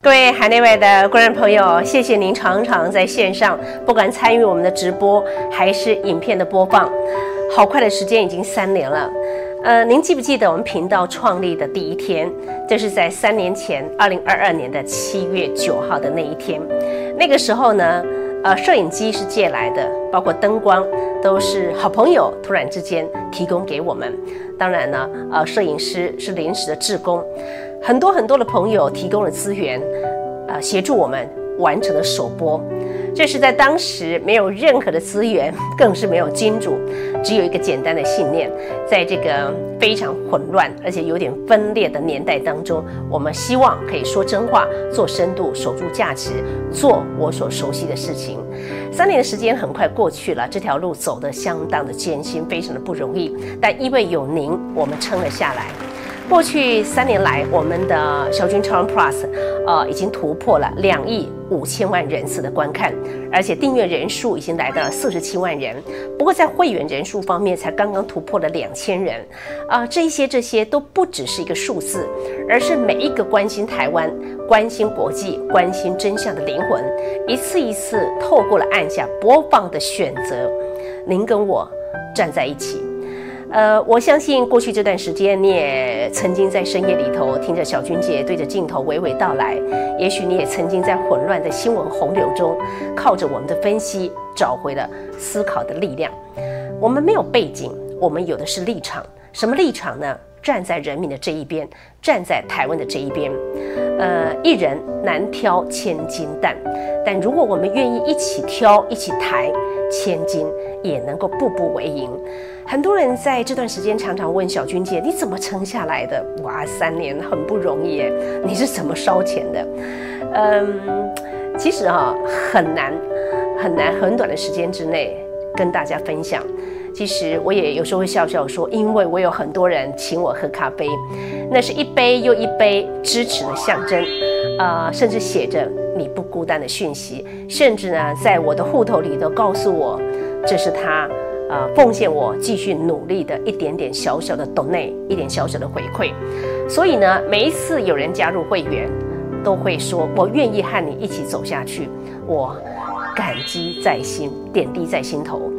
各位海内外的观众朋友，谢谢您常常在线上，不管参与我们的直播还是影片的播放。好快的时间已经3年了。您记不记得我们频道创立的第一天？这是在3年前，2022年的7月9号的那一天。那个时候呢，摄影机是借来的，包括灯光都是好朋友突然之间提供给我们。当然呢，摄影师是临时的志工。很多的朋友提供了资源，协助我们完成了首播。这是在当时没有任何的资源，更是没有金主，只有一个简单的信念。在这个非常混乱而且有点分裂的年代当中，我们希望可以说真话，做深度，守住价值，做我所熟悉的事情。3年的时间很快过去了，这条路走得相当的艰辛，非常的不容易，但因为有您，我们撑了下来。过去3年来，我们的筱君台湾 PLUS 已经突破了2亿5千万人次的观看，而且订阅人数已经来到了47万人。不过在会员人数方面，才刚刚突破了2000人。这些都不只是一个数字，而是每一个关心台湾、关心国际、关心真相的灵魂，一次一次透过了按下播放的选择，您跟我站在一起。我相信过去这段时间，你也曾经在深夜里头听着筱君姐对着镜头娓娓道来，也许你也曾经在混乱的新闻洪流中，靠着我们的分析，找回了思考的力量。我们没有背景，我们有的是立场。什么立场呢？站在人民的这一边，站在台湾的这一边。一人难挑千斤担，但如果我们愿意一起挑，一起抬，千斤也能够步步为营。很多人在这段时间常常问筱君姐，你怎么撑下来的？哇，3年很不容易耶，你是怎么烧钱的？其实很难很短的时间之内跟大家分享。其实我也有时候会笑笑说，因为我有很多人请我喝咖啡，那是一杯又一杯支持的象征，甚至写着你不孤单的讯息，甚至呢，在我的户头里都告诉我，这是他奉献我继续努力的一点点小小的 donate， 一点小小的回馈。所以呢，每一次有人加入会员，都会说我愿意和你一起走下去，我感激在心，点滴在心头。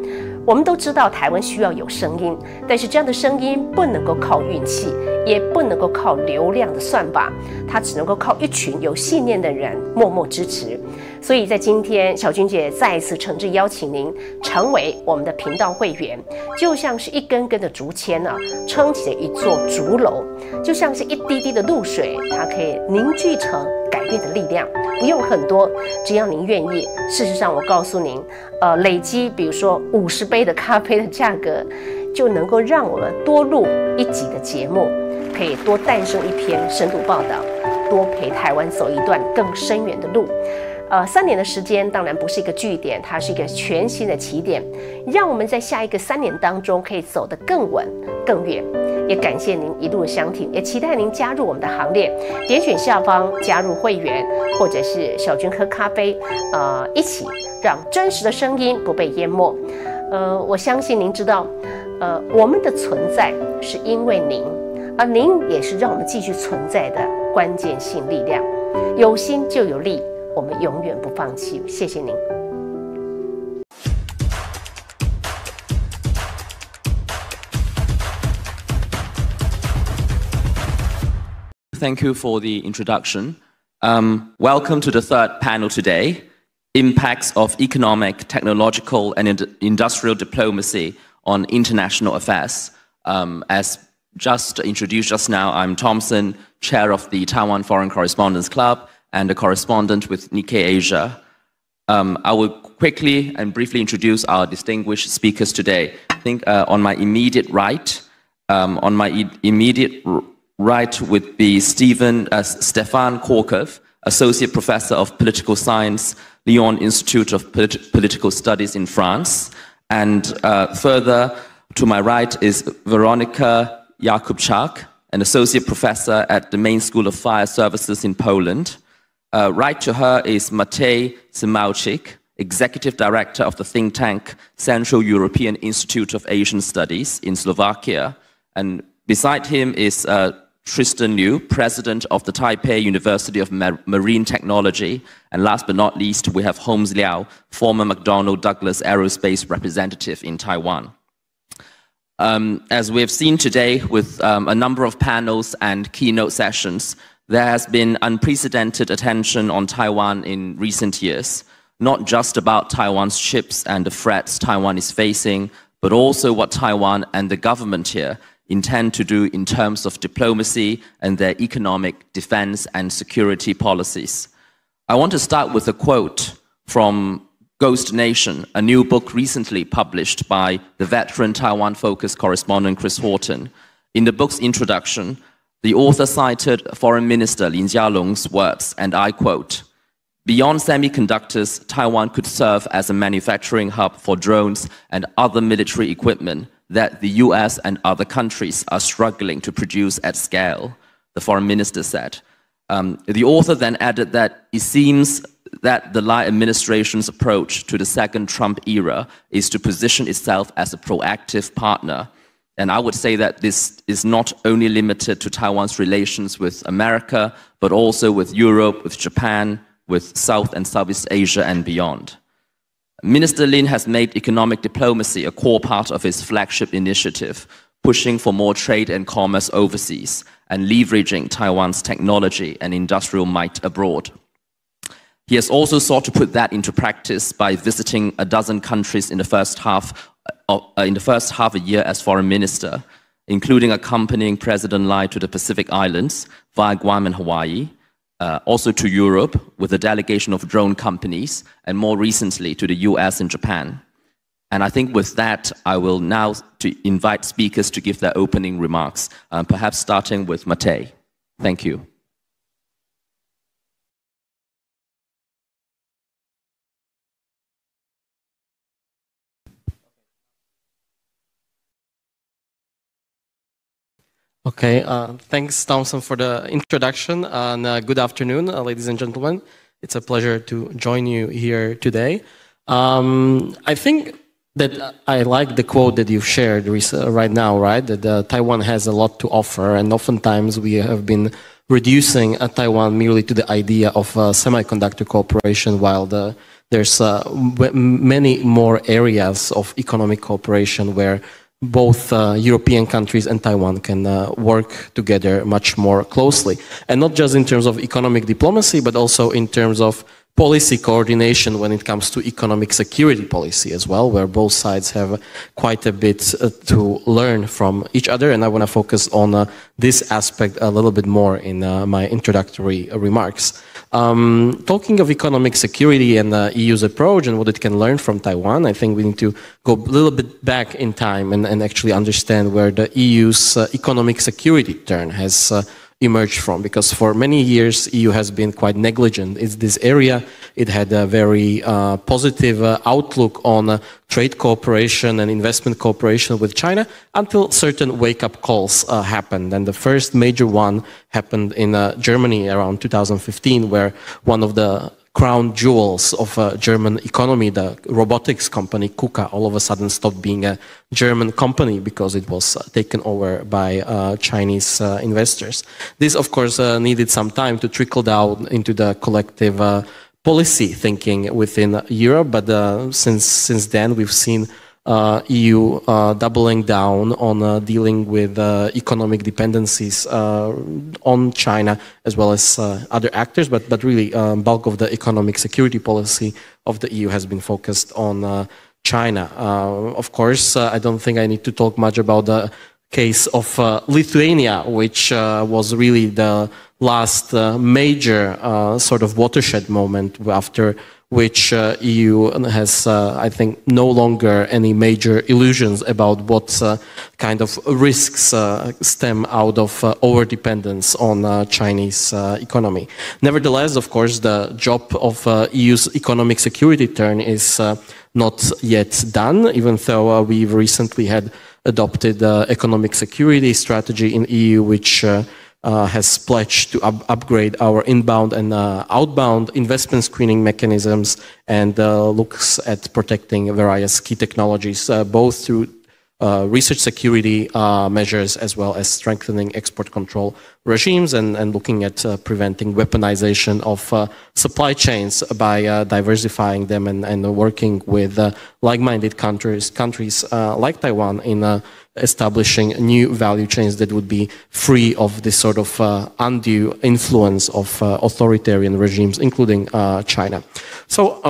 我们都知道台湾需要有声音，但是这样的声音不能够靠运气，也不能够靠流量的算法，它只能够靠一群有信念的人默默支持。所以在今天，筱君姐再一次诚挚邀请您成为我们的频道会员，就像是一根根的竹签撑起了一座竹楼，就像是一滴滴的露水，它可以凝聚成改变的力量，不用很多，只要您愿意。事实上，我告诉您，累积比如说50杯的咖啡的价格，就能够让我们多录1集的节目，可以多诞生一篇深度报道，多陪台湾走一段更深远的路。3年的时间当然不是一个句点，它是一个全新的起点，让我们在下一个3年当中可以走得更稳更远。也感谢您一路的相挺，也期待您加入我们的行列，点选下方加入会员，或者是筱君喝咖啡，一起让真实的声音不被淹没。我相信您知道，我们的存在是因为您，而您也是让我们继续存在的关键性力量。有心就有力，我们永远不放弃。谢谢您。Thank you for the introduction. Welcome to the third panel today, Impacts of Economic, Technological and Industrial Diplomacy on International Affairs. As just introduced just now, I'm Thompson, Chair of the Taiwan Foreign Correspondents Club and a correspondent with Nikkei Asia. I will quickly and briefly introduce our distinguished speakers today. I think on my immediate right, would be Stefan Korkov, Associate Professor of Political Science, Lyon Institute of Political Studies in France. And further to my right is Weronika Jakubczak, an Associate Professor at the Main School of Fire Services in Poland. Right to her is Matej Simauczyk, Executive Director of the think tank Central European Institute of Asian Studies in Slovakia. And beside him is Tristan Liu, President of the Taipei University of Marine Technology. And last but not least, we have Holmes Liao, former McDonnell Douglas Aerospace representative in Taiwan. As we have seen today with a number of panels and keynote sessions, there has been unprecedented attention on Taiwan in recent years, not just about Taiwan's chips and the threats Taiwan is facing, but also what Taiwan and the government here intend to do in terms of diplomacy and their economic, defense, and security policies. I want to start with a quote from Ghost Nation, a new book recently published by the veteran Taiwan-focused correspondent Chris Horton. In the book's introduction, the author cited Foreign Minister Lin Jialong's words, and I quote, "Beyond semiconductors, Taiwan could serve as a manufacturing hub for drones and other military equipment that the US and other countries are struggling to produce at scale," the foreign minister said. The author then added that it seems that the Lai administration's approach to the second Trump era is to position itself as a proactive partner. And I would say that this is not only limited to Taiwan's relations with America, but also with Europe, with Japan, with South and Southeast Asia and beyond. Minister Lin has made economic diplomacy a core part of his flagship initiative, pushing for more trade and commerce overseas and leveraging Taiwan's technology and industrial might abroad. He has also sought to put that into practice by visiting a dozen countries in the first half a year as foreign minister, including accompanying President Lai to the Pacific Islands via Guam and Hawaii, also to Europe with a delegation of drone companies, and more recently to the US and Japan. And I think with that, I will now invite speakers to give their opening remarks, perhaps starting with Matej. Thank you. Okay, thanks, Thompson, for the introduction, and good afternoon, ladies and gentlemen. It's a pleasure to join you here today. I think that I like the quote that you've shared right now, right? That Taiwan has a lot to offer, and oftentimes we have been reducing Taiwan merely to the idea of semiconductor cooperation, while there's many more areas of economic cooperation where both European countries and Taiwan can work together much more closely. And not just in terms of economic diplomacy, but also in terms of policy coordination when it comes to economic security policy as well, where both sides have quite a bit to learn from each other. And I want to focus on this aspect a little bit more in my introductory remarks. Talking of economic security and the EU's approach and what it can learn from Taiwan, I think we need to go a little bit back in time and actually understand where the EU's economic security turn has emerged from, because for many years EU has been quite negligent in this area. It had a very positive outlook on trade cooperation and investment cooperation with China until certain wake-up calls happened. And the first major one happened in Germany around 2015, where one of the crown jewels of German economy, the robotics company KUKA, all of a sudden stopped being a German company because it was taken over by Chinese investors. This, of course, needed some time to trickle down into the collective policy thinking within Europe, but since then we've seen EU doubling down on dealing with economic dependencies on China as well as other actors, but really bulk of the economic security policy of the EU has been focused on China. Of course, I don't think I need to talk much about the case of Lithuania, which was really the last major sort of watershed moment after which EU has, I think, no longer any major illusions about what kind of risks stem out of over-dependence on Chinese economy. Nevertheless, of course, the job of EU's economic security turn is not yet done, even though we've recently had adopted economic security strategy in EU, which has pledged to upgrade our inbound and outbound investment screening mechanisms and looks at protecting various key technologies, both through research security measures, as well as strengthening export control regimes and looking at preventing weaponization of supply chains by diversifying them and working with like-minded countries like Taiwan in establishing new value chains that would be free of this sort of undue influence of authoritarian regimes, including China. So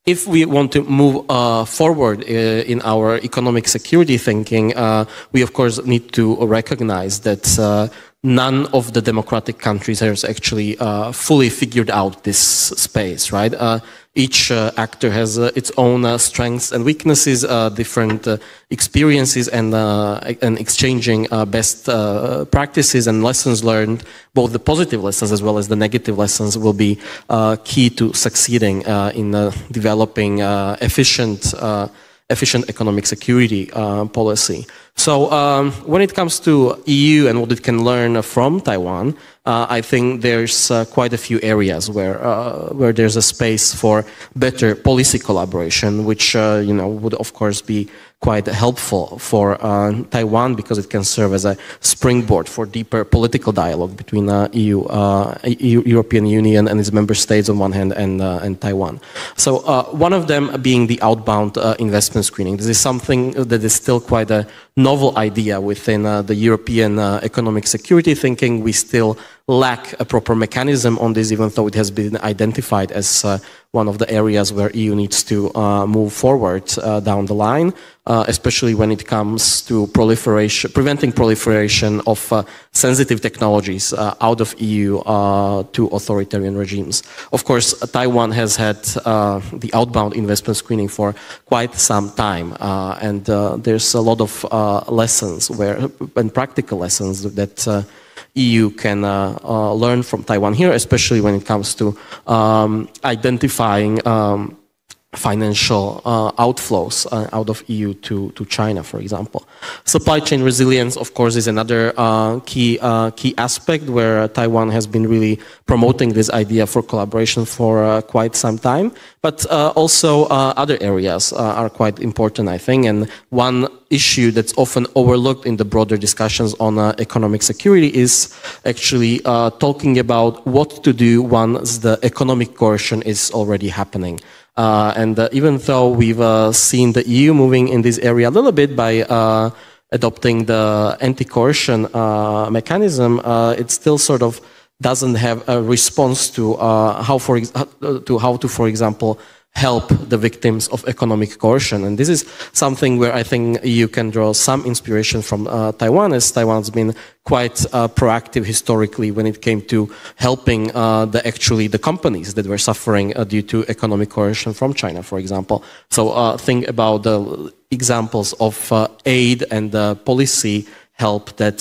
if we want to move forward in our economic security thinking, we of course need to recognize that none of the democratic countries has actually fully figured out this space, right? Each actor has its own strengths and weaknesses, different experiences, and exchanging best practices and lessons learned. Both the positive lessons as well as the negative lessons will be key to succeeding in developing efficient economic security policy. So when it comes to EU and what it can learn from Taiwan, I think there's quite a few areas where there's a space for better policy collaboration, which would of course be quite helpful for Taiwan, because it can serve as a springboard for deeper political dialogue between European Union and its member states on one hand and Taiwan. So one of them being the outbound investment screening. This is something that is still quite a novel idea within the European economic security thinking. We still lack a proper mechanism on this, even though it has been identified as one of the areas where EU needs to move forward down the line, especially when it comes to preventing proliferation of sensitive technologies out of EU to authoritarian regimes. Of course, Taiwan has had the outbound investment screening for quite some time, and there's a lot of lessons and practical lessons that EU can learn from Taiwan here, especially when it comes to identifying financial outflows out of EU to China, for example. Supply chain resilience, of course, is another key aspect where Taiwan has been really promoting this idea for collaboration for quite some time. But also other areas are quite important, I think. And one issue that's often overlooked in the broader discussions on economic security is actually talking about what to do once the economic coercion is already happening. And even though we've seen the EU moving in this area a little bit by adopting the anti-coercion mechanism, it still sort of doesn't have a response to how to, for example, help the victims of economic coercion. And this is something where I think you can draw some inspiration from Taiwan, as Taiwan's been quite proactive historically when it came to helping the companies that were suffering due to economic coercion from China, for example. So think about the examples of aid and policy help that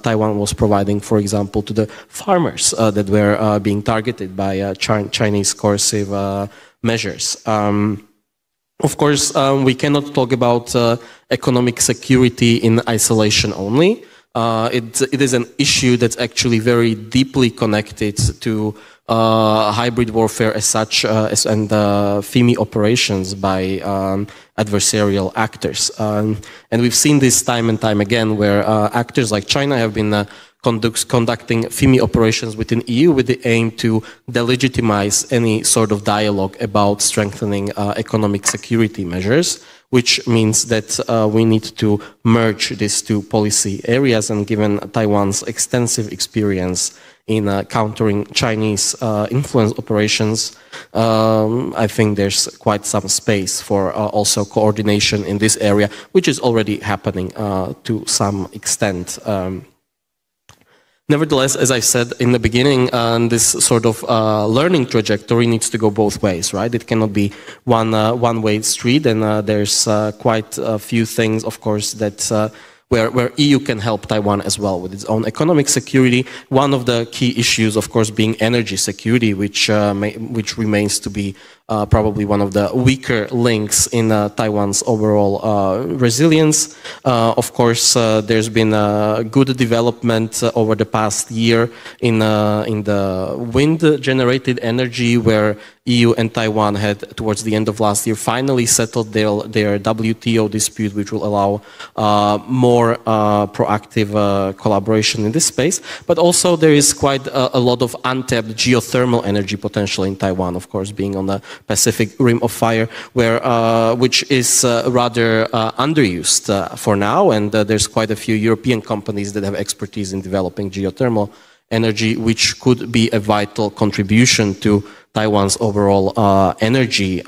Taiwan was providing, for example, to the farmers that were being targeted by Chinese coercive measures. Of course, we cannot talk about economic security in isolation only. It is an issue that's actually very deeply connected to hybrid warfare as such, and FIMI operations by adversarial actors. And we've seen this time and time again, where actors like China have been conducting FIMI operations within EU with the aim to delegitimize any sort of dialogue about strengthening economic security measures, which means that we need to merge these two policy areas. And given Taiwan's extensive experience in countering Chinese influence operations, I think there's quite some space for also coordination in this area, which is already happening to some extent. Nevertheless, as I said in the beginning, this sort of learning trajectory needs to go both ways, right? It cannot be one-way street, and there's quite a few things, of course, that where EU can help Taiwan as well with its own economic security. One of the key issues, of course, being energy security, which remains to be probably one of the weaker links in Taiwan's overall resilience. Of course, there's been a good development over the past year in the wind-generated energy, where EU and Taiwan had, towards the end of last year, finally settled their WTO dispute, which will allow more proactive collaboration in this space. But also there is quite a lot of untapped geothermal energy potential in Taiwan, of course, being on the Pacific Rim of Fire, which is rather underused for now, and there's quite a few European companies that have expertise in developing geothermal energy, which could be a vital contribution to Taiwan's overall energy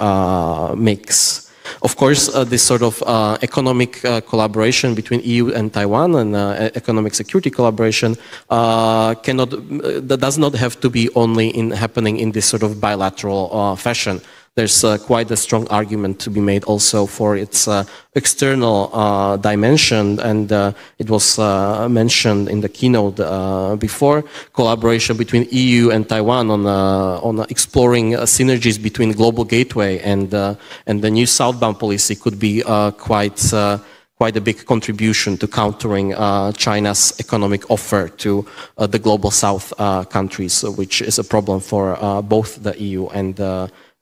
mix. Of course, this sort of economic collaboration between EU and Taiwan and economic security collaboration does not have to be only happening in this sort of bilateral fashion. There's quite a strong argument to be made also for its external dimension, and it was mentioned in the keynote before. Collaboration between EU and Taiwan on exploring synergies between Global Gateway and the new southbound policy could be quite a big contribution to countering China's economic offer to the Global South countries, which is a problem for both the EU and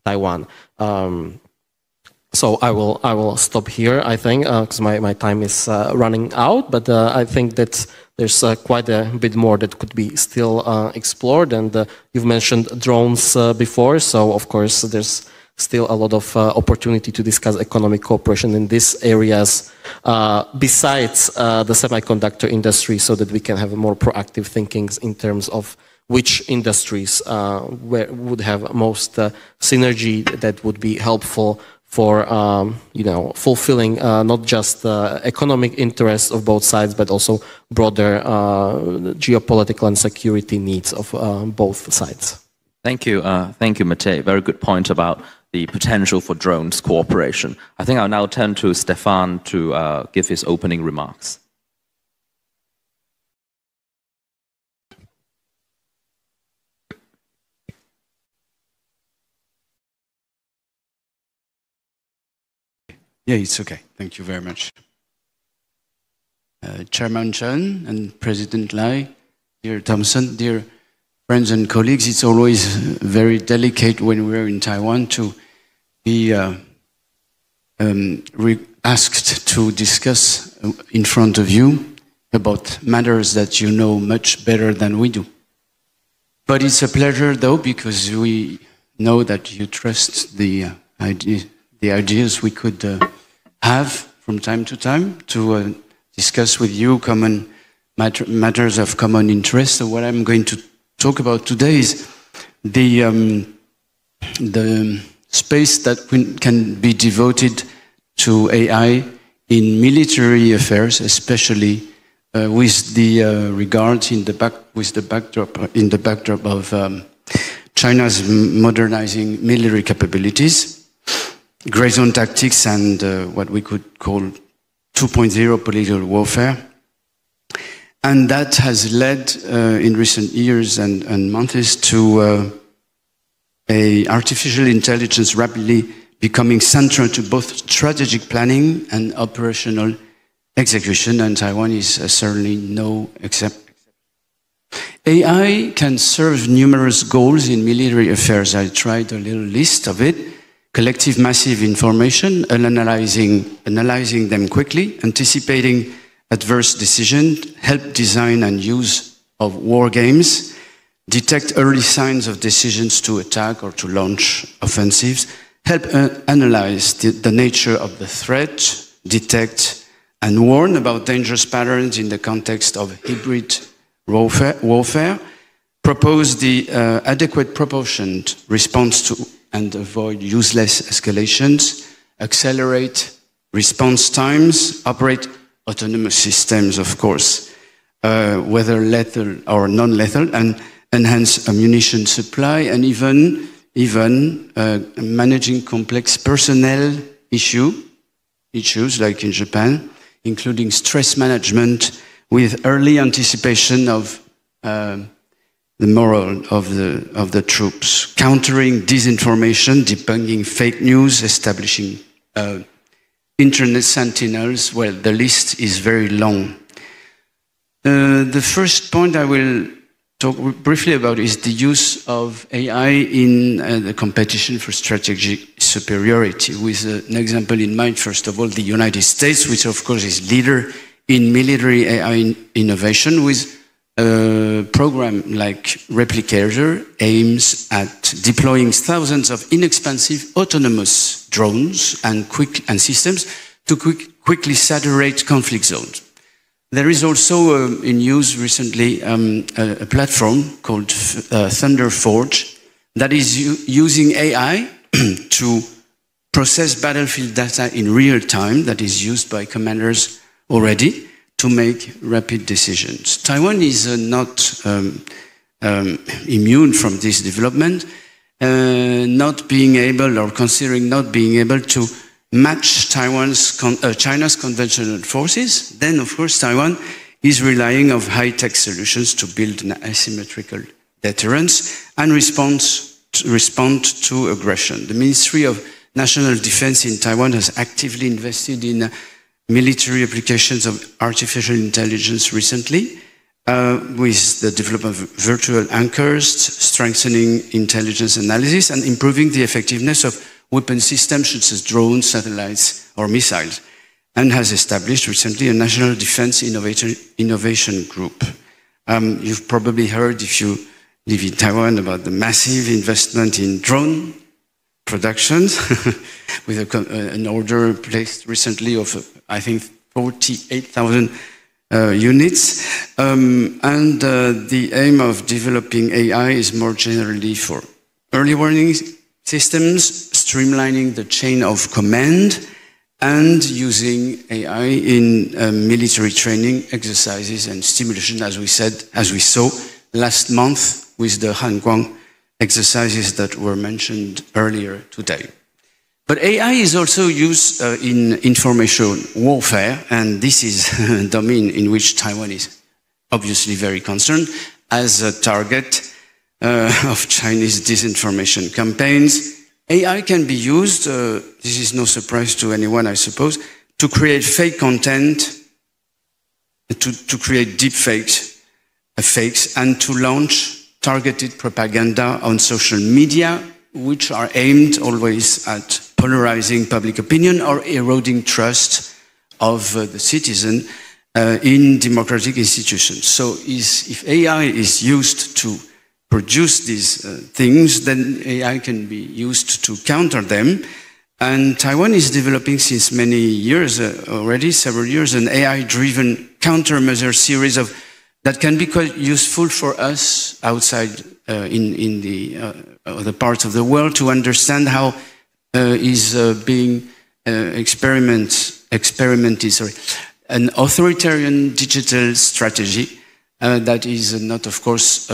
Taiwan. So I will stop here, I think, because my time is running out. But I think that there's quite a bit more that could be still explored. And you've mentioned drones before, so of course there's still a lot of opportunity to discuss economic cooperation in these areas besides the semiconductor industry, so that we can have more proactive thinkings in terms of which industries would have most synergy that would be helpful for fulfilling not just economic interests of both sides, but also broader geopolitical and security needs of both sides. Thank you, Matej. Very good point about the potential for drones cooperation. I think I'll now turn to Stefan to give his opening remarks. Yeah, it's okay. Thank you very much. Chairman Chen and President Lai, dear Thompson, dear friends and colleagues, it's always very delicate when we're in Taiwan to be asked to discuss in front of you about matters that you know much better than we do. But it's a pleasure, though, because we know that you trust the ideas we could have from time to discuss with you common matters of common interest. So what I'm going to talk about today is the space that can be devoted to AI in military affairs, especially with the backdrop of China's modernizing military capabilities, gray zone tactics, and what we could call 2.0 political warfare. And that has led in recent years and months to artificial intelligence rapidly becoming central to both strategic planning and operational execution, and Taiwan is certainly no exception. AI can serve numerous goals in military affairs. I tried a little list of it. Collective massive information, analyzing them quickly, anticipating adverse decisions, help design and use of war games, detect early signs of decisions to attack or to launch offensives, help analyze the nature of the threat, detect and warn about dangerous patterns in the context of hybrid warfare, propose the adequate proportioned response to and avoid useless escalations, accelerate response times, operate autonomous systems, of course, whether lethal or non-lethal, and enhance ammunition supply, and even managing complex personnel issues like in Japan, including stress management with early anticipation of the morale of the troops, countering disinformation, debunking fake news, establishing internet sentinels. Well, the list is very long. The first point I will talk briefly about is the use of AI in the competition for strategic superiority, with an example in mind, first of all, the United States, which of course is leader in military AI innovation, with a program like Replicator aims at deploying thousands of inexpensive autonomous drones and systems to quickly saturate conflict zones. There is also in use recently a platform called ThunderForge that is using AI to process battlefield data in real time that is used by commanders already to make rapid decisions. Taiwan is not immune from this development, not being able or considering not being able to match China's conventional forces. Then, of course, Taiwan is relying on high-tech solutions to build an asymmetrical deterrence and respond to aggression. The Ministry of National Defense in Taiwan has actively invested in military applications of artificial intelligence recently, with the development of virtual anchors, strengthening intelligence analysis, and improving the effectiveness of weapon systems such as drones, satellites, or missiles, and has established recently a National Defense Innovation Group. You've probably heard, if you live in Taiwan, about the massive investment in drone productions, with an order placed recently of, I think, 48,000 units. And the aim of developing AI is more generally for early warning systems, streamlining the chain of command, and using AI in military training exercises and stimulation, as we saw last month with the Hanguang exercises that were mentioned earlier today. But AI is also used in information warfare, and this is a domain in which Taiwan is obviously very concerned as a target of Chinese disinformation campaigns. AI can be used, this is no surprise to anyone, I suppose, to create fake content, to create deep fakes, and to launch targeted propaganda on social media, which are aimed always at polarizing public opinion or eroding trust of the citizen in democratic institutions. So if AI is used to produce these things, then AI can be used to counter them. And Taiwan is developing since many years already, several years, an AI-driven countermeasure series that can be quite useful for us outside in the other parts of the world to understand how is being experimented an authoritarian digital strategy that is not, of course,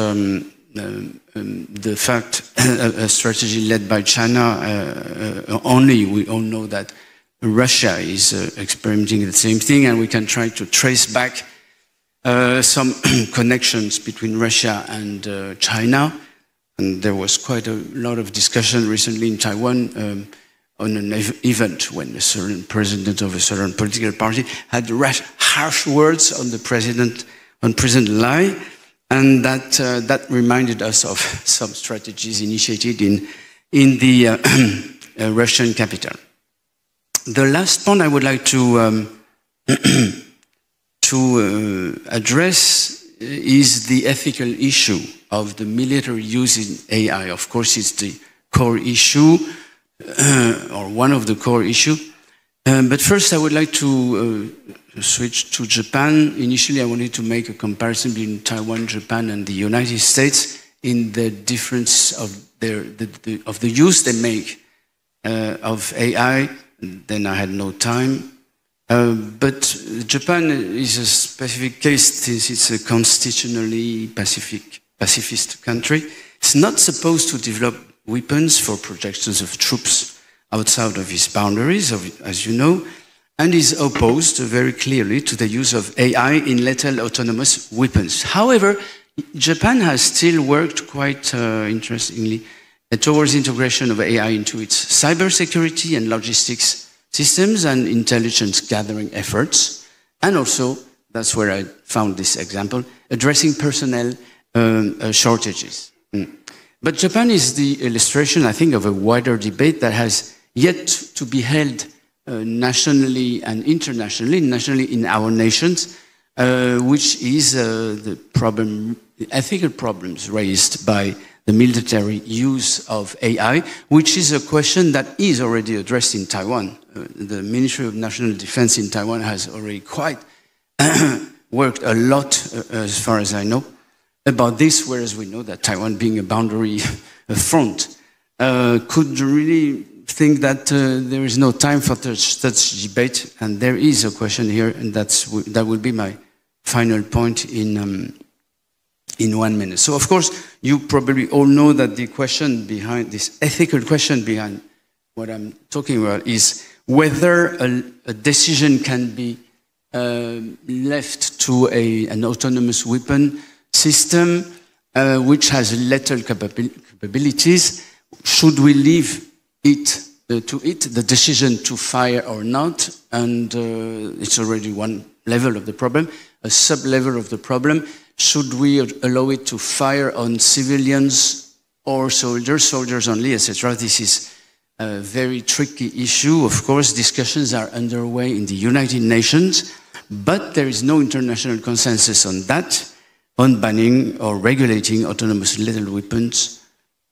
the fact a strategy led by China only. We all know that Russia is experimenting the same thing, and we can try to trace back some connections between Russia and China. And there was quite a lot of discussion recently in Taiwan on an event when a certain president of a certain political party had harsh words on the President Lai, and that reminded us of some strategies initiated in the Russian capital. The last point I would like to address is the ethical issue of the military use in AI. Of course, it's the core issue, or one of the core issues. But first, I would like to switch to Japan. Initially, I wanted to make a comparison between Taiwan, Japan, and the United States in the difference of the use they make of AI. Then I had no time. But Japan is a specific case since it's a constitutionally pacifist country. It's not supposed to develop weapons for projections of troops outside of its boundaries, as you know, and is opposed very clearly to the use of AI in lethal autonomous weapons. However, Japan has still worked quite interestingly towards integration of AI into its cybersecurity and logistics systems and intelligence gathering efforts. And also, that's where I found this example, addressing personnel shortages. But Japan is the illustration, I think, of a wider debate that has yet to be held nationally and internationally, nationally in our nations, which is the ethical problems raised by the military use of AI, which is a question that is already addressed in Taiwan. The Ministry of National Defense in Taiwan has already quite worked a lot, as far as I know, about this, whereas we know that Taiwan, being a boundary front, could really think that there is no time for such debate, and there is a question here, and that will be my final point in 1 minute. So, of course, you probably all know that the question behind this ethical question behind what I'm talking about is whether a decision can be left to an autonomous weapon system which has lethal capabilities. Should we leave it the decision to fire or not? And it's already one level of the problem. A sub-level of the problem, should we allow it to fire on civilians or soldiers only, etc.? This is a very tricky issue. Of course, discussions are underway in the United Nations, but there is no international consensus on that, on banning or regulating autonomous lethal weapons.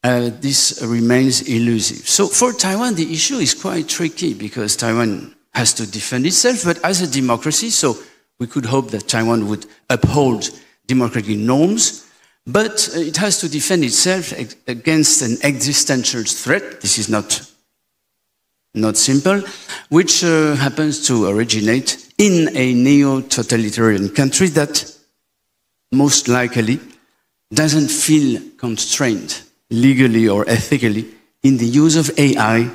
This remains elusive. So for Taiwan, the issue is quite tricky because Taiwan has to defend itself, but as a democracy, so we could hope that Taiwan would uphold democratic norms, but it has to defend itself against an existential threat. This is not simple, which happens to originate in a neo-totalitarian country that most likely doesn't feel constrained legally or ethically in the use of AI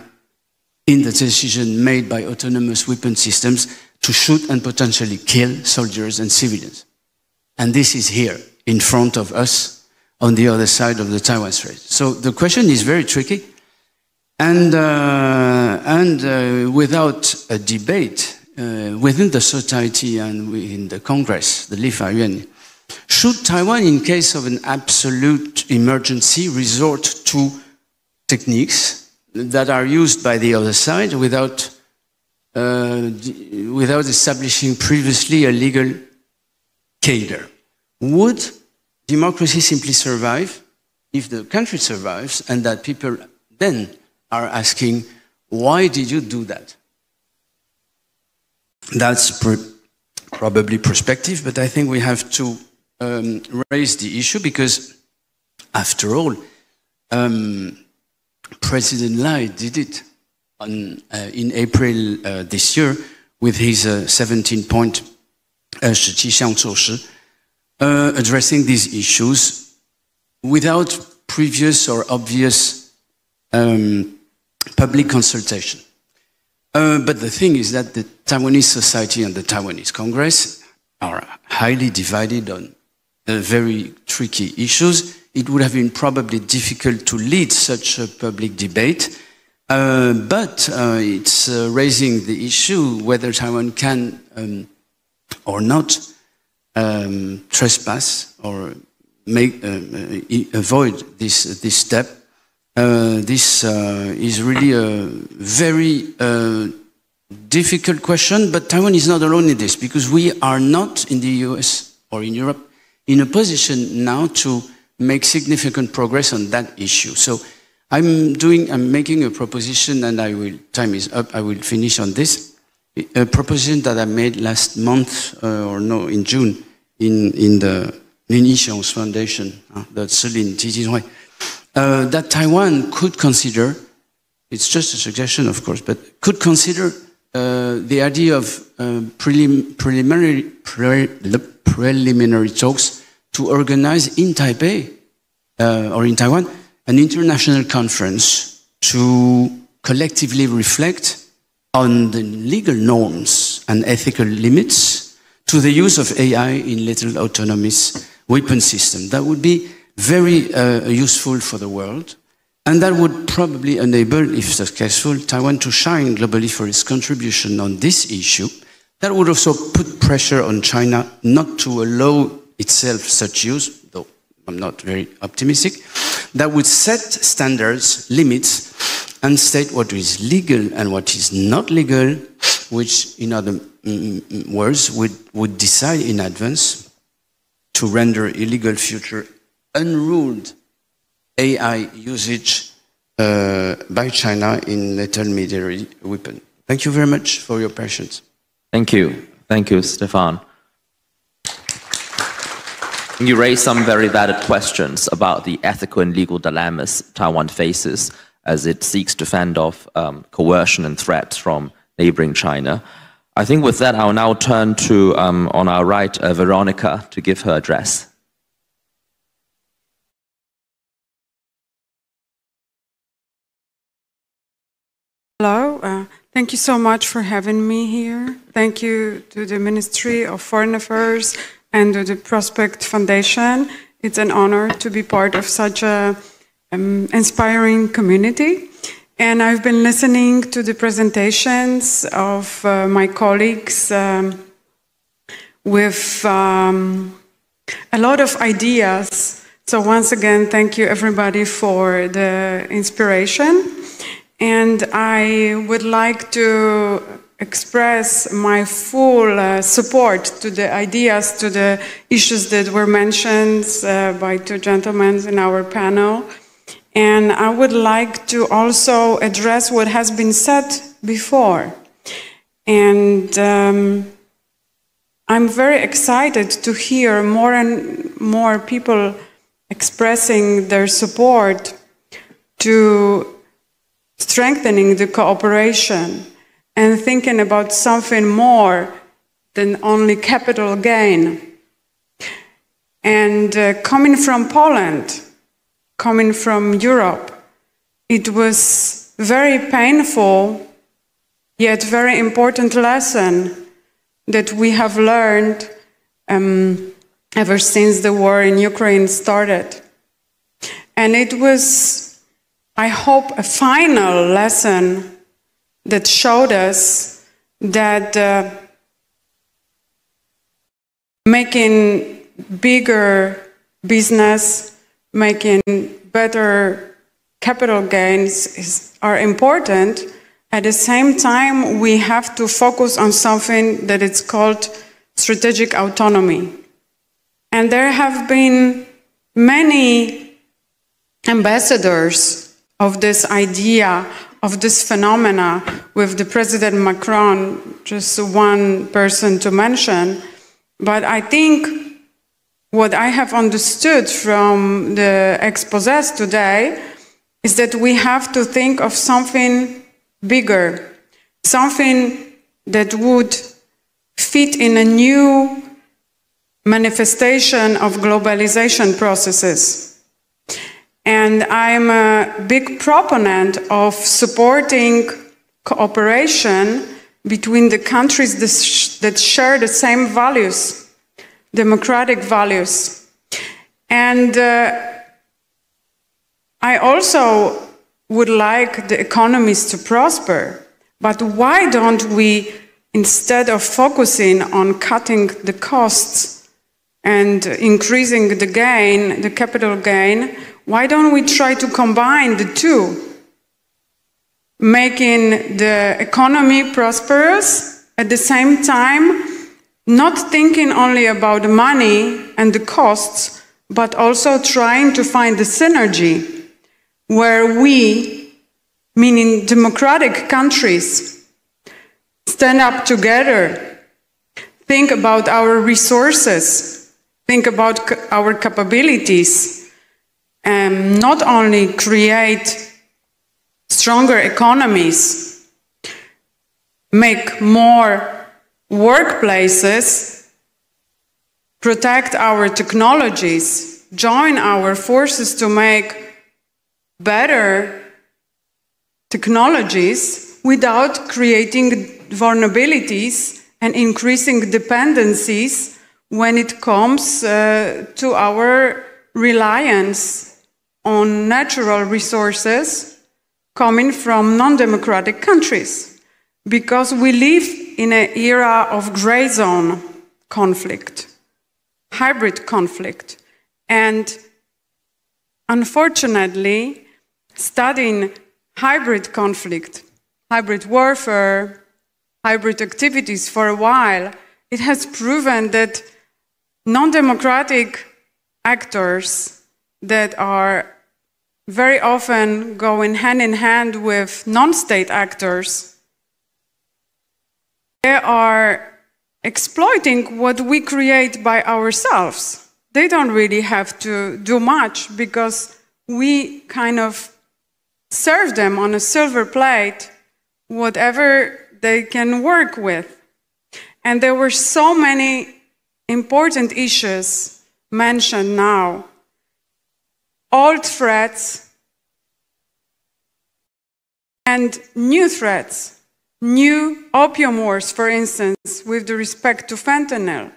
in the decision made by autonomous weapon systems to shoot and potentially kill soldiers and civilians. And this is here, in front of us, on the other side of the Taiwan Strait. So the question is very tricky, and without a debate within the society and within the Congress, the Li Faiyuan, should Taiwan, in case of an absolute emergency, resort to techniques that are used by the other side without establishing previously a legal cadre? Would democracy simply survive if the country survives and that people then are asking, why did you do that? That's probably perspective, but I think we have to raise the issue because, after all, President Lai did it in April this year with his 17-point 17项措施 addressing these issues without previous or obvious public consultation. But the thing is that the Taiwanese society and the Taiwanese Congress are highly divided on very tricky issues. It would have been probably difficult to lead such a public debate, but it's raising the issue whether Taiwan can or not trespass or avoid this step. This is really a very difficult question, but Taiwan is not alone in this because we are not in the US or in Europe in a position now to make significant progress on that issue. So I'm making a proposition, and time is up, I will finish on this. A proposition that I made last month, in June, in the Lin Yixiong's foundation, the Cilin Jijinhui, that Taiwan could consider, it's just a suggestion of course, but could consider the idea of preliminary talks to organize in Taipei or in Taiwan an international conference to collectively reflect on the legal norms and ethical limits to the use of AI in lethal autonomous weapon system. That would be very useful for the world, and that would probably enable, if successful, Taiwan to shine globally for its contribution on this issue. That would also put pressure on China not to allow itself such use, though I'm not very optimistic, that would set standards, limits, and state what is legal and what is not legal, which, in other words, would decide in advance to render illegal future unruled AI usage by China in lethal military weapons. Thank you very much for your patience. Thank you. Thank you, Stefan. You raised some very valid questions about the ethical and legal dilemmas Taiwan faces as it seeks to fend off coercion and threats from neighboring China. I think with that, I'll now turn to, on our right, Veronica, to give her address. Hello, thank you so much for having me here. Thank you to the Ministry of Foreign Affairs and to the Prospect Foundation. It's an honor to be part of such an inspiring community. And I've been listening to the presentations of my colleagues with a lot of ideas. So once again, thank you everybody for the inspiration. And I would like to express my full support to the ideas, to the issues that were mentioned by two gentlemen in our panel. And I would like to also address what has been said before. And I'm very excited to hear more and more people expressing their support to strengthening the cooperation and thinking about something more than only capital gain. And coming from Poland, coming from Europe, it was very painful, yet very important lesson that we have learned ever since the war in Ukraine started. And it was, I hope, a final lesson that showed us that making bigger business, making better capital gains are important. At the same time, we have to focus on something that is called strategic autonomy. And there have been many ambassadors of this idea, of this phenomena, with the President Macron, just one person to mention. But I think what I have understood from the exposés today is that we have to think of something bigger, something that would fit in a new manifestation of globalization processes. And I'm a big proponent of supporting cooperation between the countries that share the same values, democratic values. And I also would like the economies to prosper. But why don't we, instead of focusing on cutting the costs and increasing the gain, the capital gain, why don't we try to combine the two? Making the economy prosperous, at the same time, not thinking only about the money and the costs, but also trying to find the synergy where we, meaning democratic countries, stand up together, think about our resources, think about our capabilities, and not only create stronger economies, make more workplaces, protect our technologies, join our forces to make better technologies without creating vulnerabilities and increasing dependencies when it comes to our reliance on natural resources coming from non-democratic countries. Because we live in an era of gray zone conflict, hybrid conflict, and unfortunately, studying hybrid conflict, hybrid warfare, hybrid activities for a while, it has proven that non-democratic actors that are very often going hand in hand with non-state actors, they are exploiting what we create by ourselves. They don't really have to do much because we kind of serve them on a silver plate whatever they can work with. And there were so many important issues mentioned now. Old threats and new threats. New opium wars, for instance, with respect to fentanyl.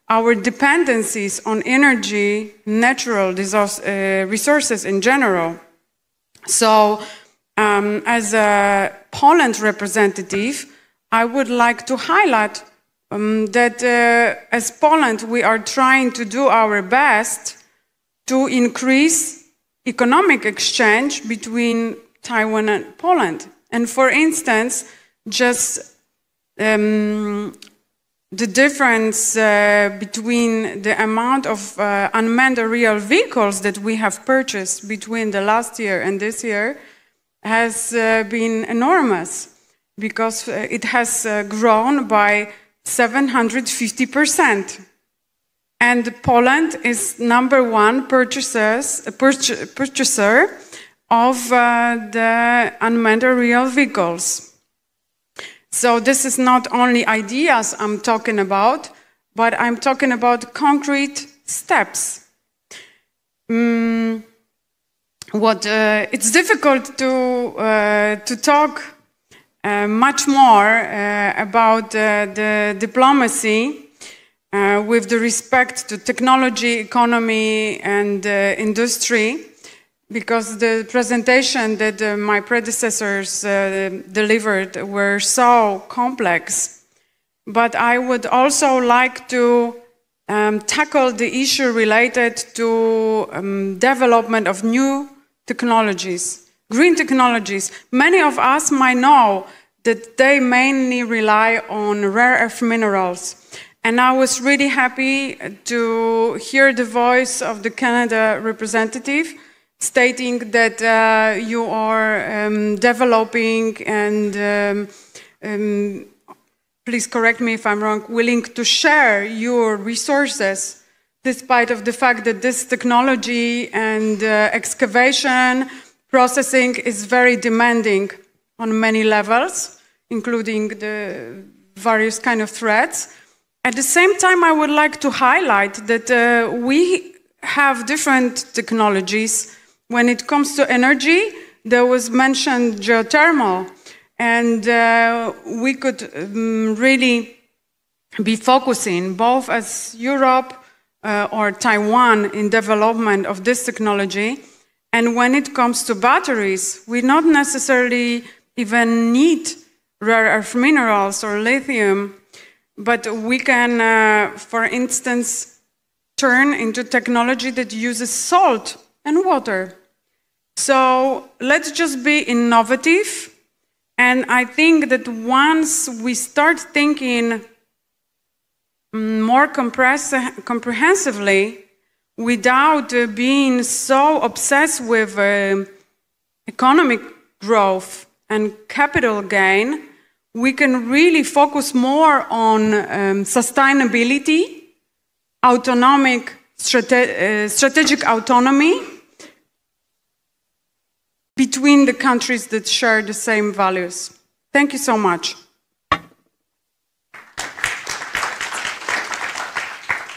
Our dependencies on energy, natural resources in general. So, as a Poland representative, I would like to highlight that as Poland, we are trying to do our best to increase economic exchange between Taiwan and Poland. And for instance, just the difference between the amount of unmanned aerial vehicles that we have purchased between the last year and this year has been enormous, because it has grown by 750%. And Poland is #1 purchaser of the unmanned aerial vehicles. So this is not only ideas I'm talking about, but I'm talking about concrete steps. It's difficult to talk much more about the diplomacy with the respect to technology, economy, and industry, because the presentation that my predecessors delivered were so complex. But I would also like to tackle the issue related to development of new technologies, green technologies. Many of us might know that they mainly rely on rare earth minerals. And I was really happy to hear the voice of the Canada representative stating that you are developing and, please correct me if I'm wrong, willing to share your resources, despite of the fact that this technology and excavation processing is very demanding on many levels, including the various kind of threats. At the same time, I would like to highlight that we have different technologies. When it comes to energy, there was mentioned geothermal, and we could really be focusing both as Europe or Taiwan in development of this technology. And when it comes to batteries, we not necessarily even need rare earth minerals or lithium, but we can, for instance, turn into technology that uses salt and water. So let's just be innovative. And I think that once we start thinking more comprehensively, without being so obsessed with economic growth and capital gain, we can really focus more on sustainability, strategic autonomy between the countries that share the same values. Thank you so much.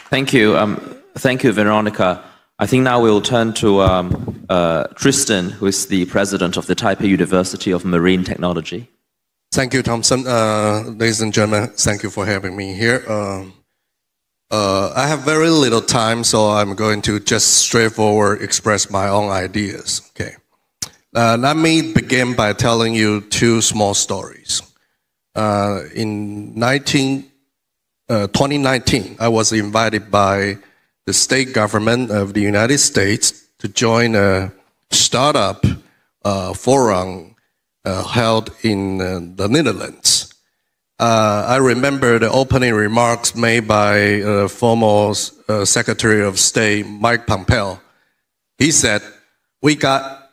Thank you. Thank you, Veronica. I think now we'll turn to Tristan, who is the president of the Taipei University of Marine Technology. Thank you, Thompson. Ladies and gentlemen, thank you for having me here. I have very little time, so I'm going to just straightforward express my own ideas. Okay. Let me begin by telling you two small stories. In 2019, I was invited by the state government of the United States to join a startup forum held in the Netherlands. I remember the opening remarks made by former Secretary of State Mike Pompeo. He said, "We got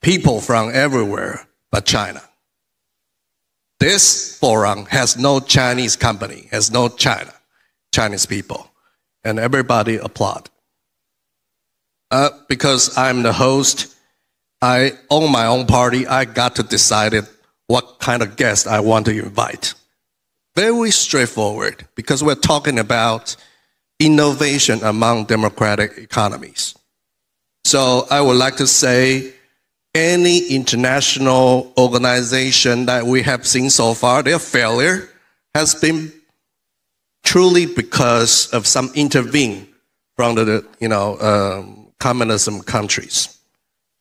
people from everywhere but China. This forum has no Chinese company, has no Chinese people." And everybody applaud. Because I'm the host, I own my own party, I got to decide what kind of guest I want to invite. Very straightforward, because we're talking about innovation among democratic economies. So I would like to say, any international organization that we have seen so far, their failure has been truly because of some intervene from the communism countries,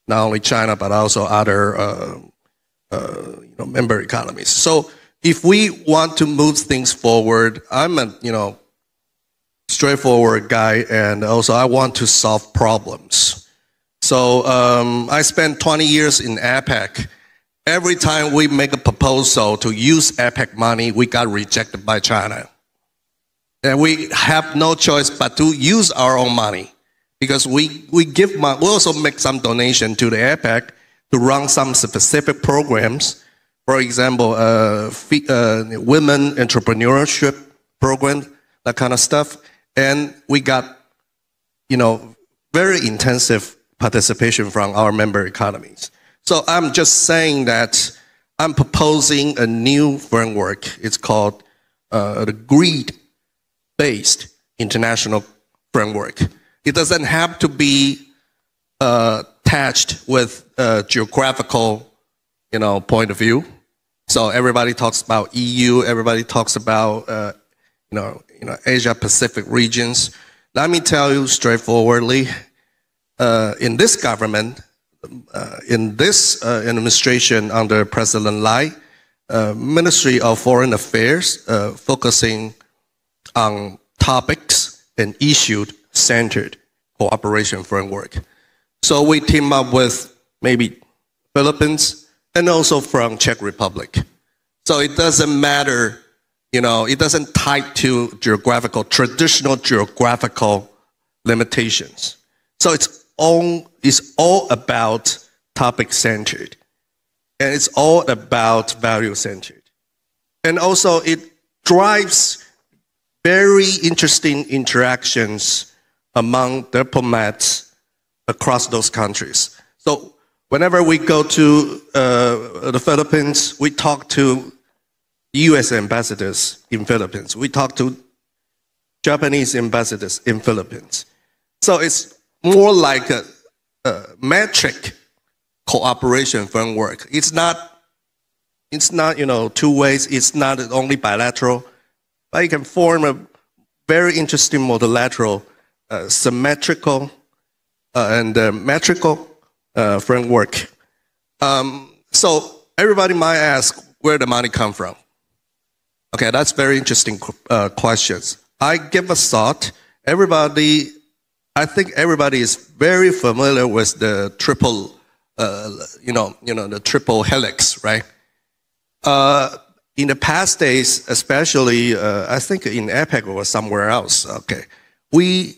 not only China but also other member economies. So if we want to move things forward, I'm a straightforward guy, and also I want to solve problems. So I spent 20 years in APEC. Every time we make a proposal to use APEC money, we got rejected by China. And we have no choice but to use our own money, because we give money. We also make some donation to the APEC to run some specific programs. For example, women entrepreneurship program, that kind of stuff. And we got, very intensive participation from our member economies. So I'm just saying that I'm proposing a new framework. It's called the greed-based international framework. It doesn't have to be attached with a geographical, point of view. So everybody talks about EU. Everybody talks about, Asia Pacific regions. Let me tell you straightforwardly, in this government, in this administration under President Lai, Ministry of Foreign Affairs focusing on topics and issue-centered cooperation framework. So we team up with maybe Philippines and also from Czech Republic. So it doesn't matter, it doesn't tie to traditional geographical limitations. So it's all about topic-centered, and it's all about value-centered. And also it drives very interesting interactions among diplomats across those countries. So whenever we go to the Philippines, we talk to US ambassadors in Philippines. We talk to Japanese ambassadors in Philippines. So it's more like a metric cooperation framework. It's not two ways. It's not only bilateral, but you can form a very interesting multilateral, symmetrical, and metrical framework. So everybody might ask where the money come from. Okay, that's very interesting questions. I give a thought. I think everybody is very familiar with the triple, the triple helix, right? In the past days, especially, I think in APEC or somewhere else, okay, we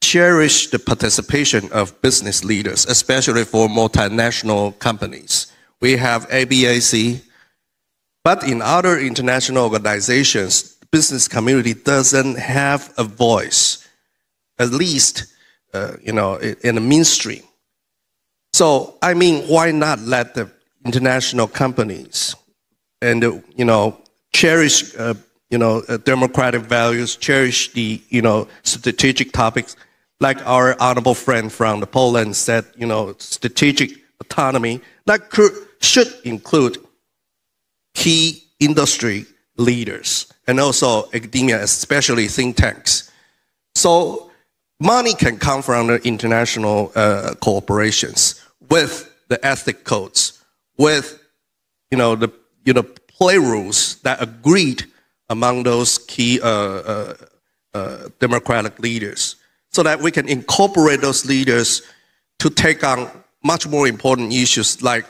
cherish the participation of business leaders, especially for multinational companies. We have ABAC, but in other international organizations, the business community doesn't have a voice, at least, in the mainstream. So, I mean, why not let the international companies and, cherish, democratic values, cherish the, strategic topics, like our honorable friend from Poland said, strategic autonomy, that should include key industry leaders and also academia, especially think tanks. So money can come from the international cooperations with the ethic codes, with the play rules that agreed among those key democratic leaders. so that we can incorporate those leaders to take on much more important issues like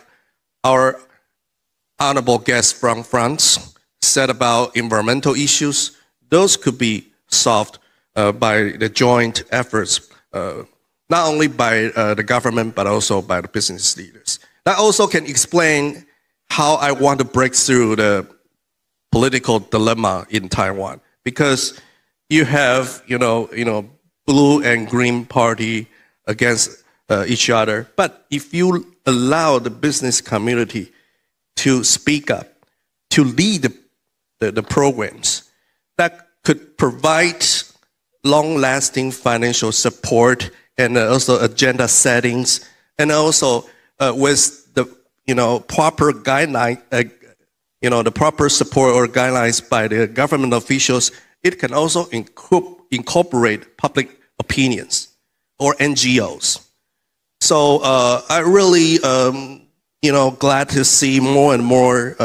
our honorable guest from France said about environmental issues. Those could be solved by the joint efforts, not only by the government, but also by the business leaders. That also can explain how I want to break through the political dilemma in Taiwan, because you have, blue and green party against each other. But if you allow the business community to speak up, to lead the programs that could provide long-lasting financial support and also agenda settings, and also with the proper guideline, the proper support or guidelines by the government officials, it can also incorporate public opinions or NGOs. So I really, glad to see more and more,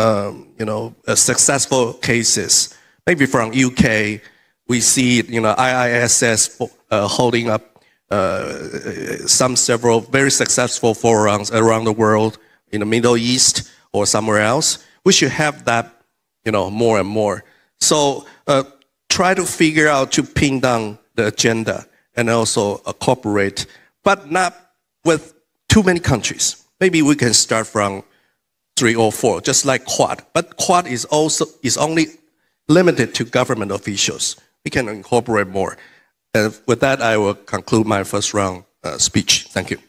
successful cases. Maybe from UK, we see, IISS holding up several very successful forums around the world in the Middle East or somewhere else. We should have that, more and more. So try to figure out to pin down the agenda and also cooperate, but not with too many countries. Maybe we can start from 3 or 4, just like Quad. But Quad is only limited to government officials. We can incorporate more. And with that, I will conclude my first round speech. Thank you.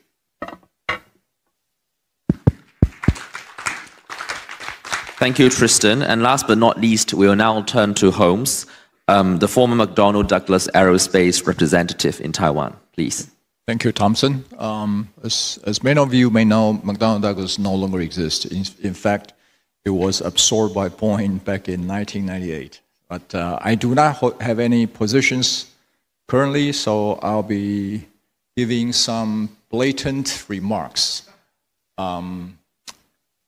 Thank you, Tristan. And last but not least, we will now turn to Holmes, the former McDonnell Douglas Aerospace representative in Taiwan. Please. Thank you, Thompson. As many of you may know, McDonnell Douglas no longer exists. In fact, it was absorbed by Boeing back in 1998. But I do not have any positions currently, so I'll be giving some blatant remarks.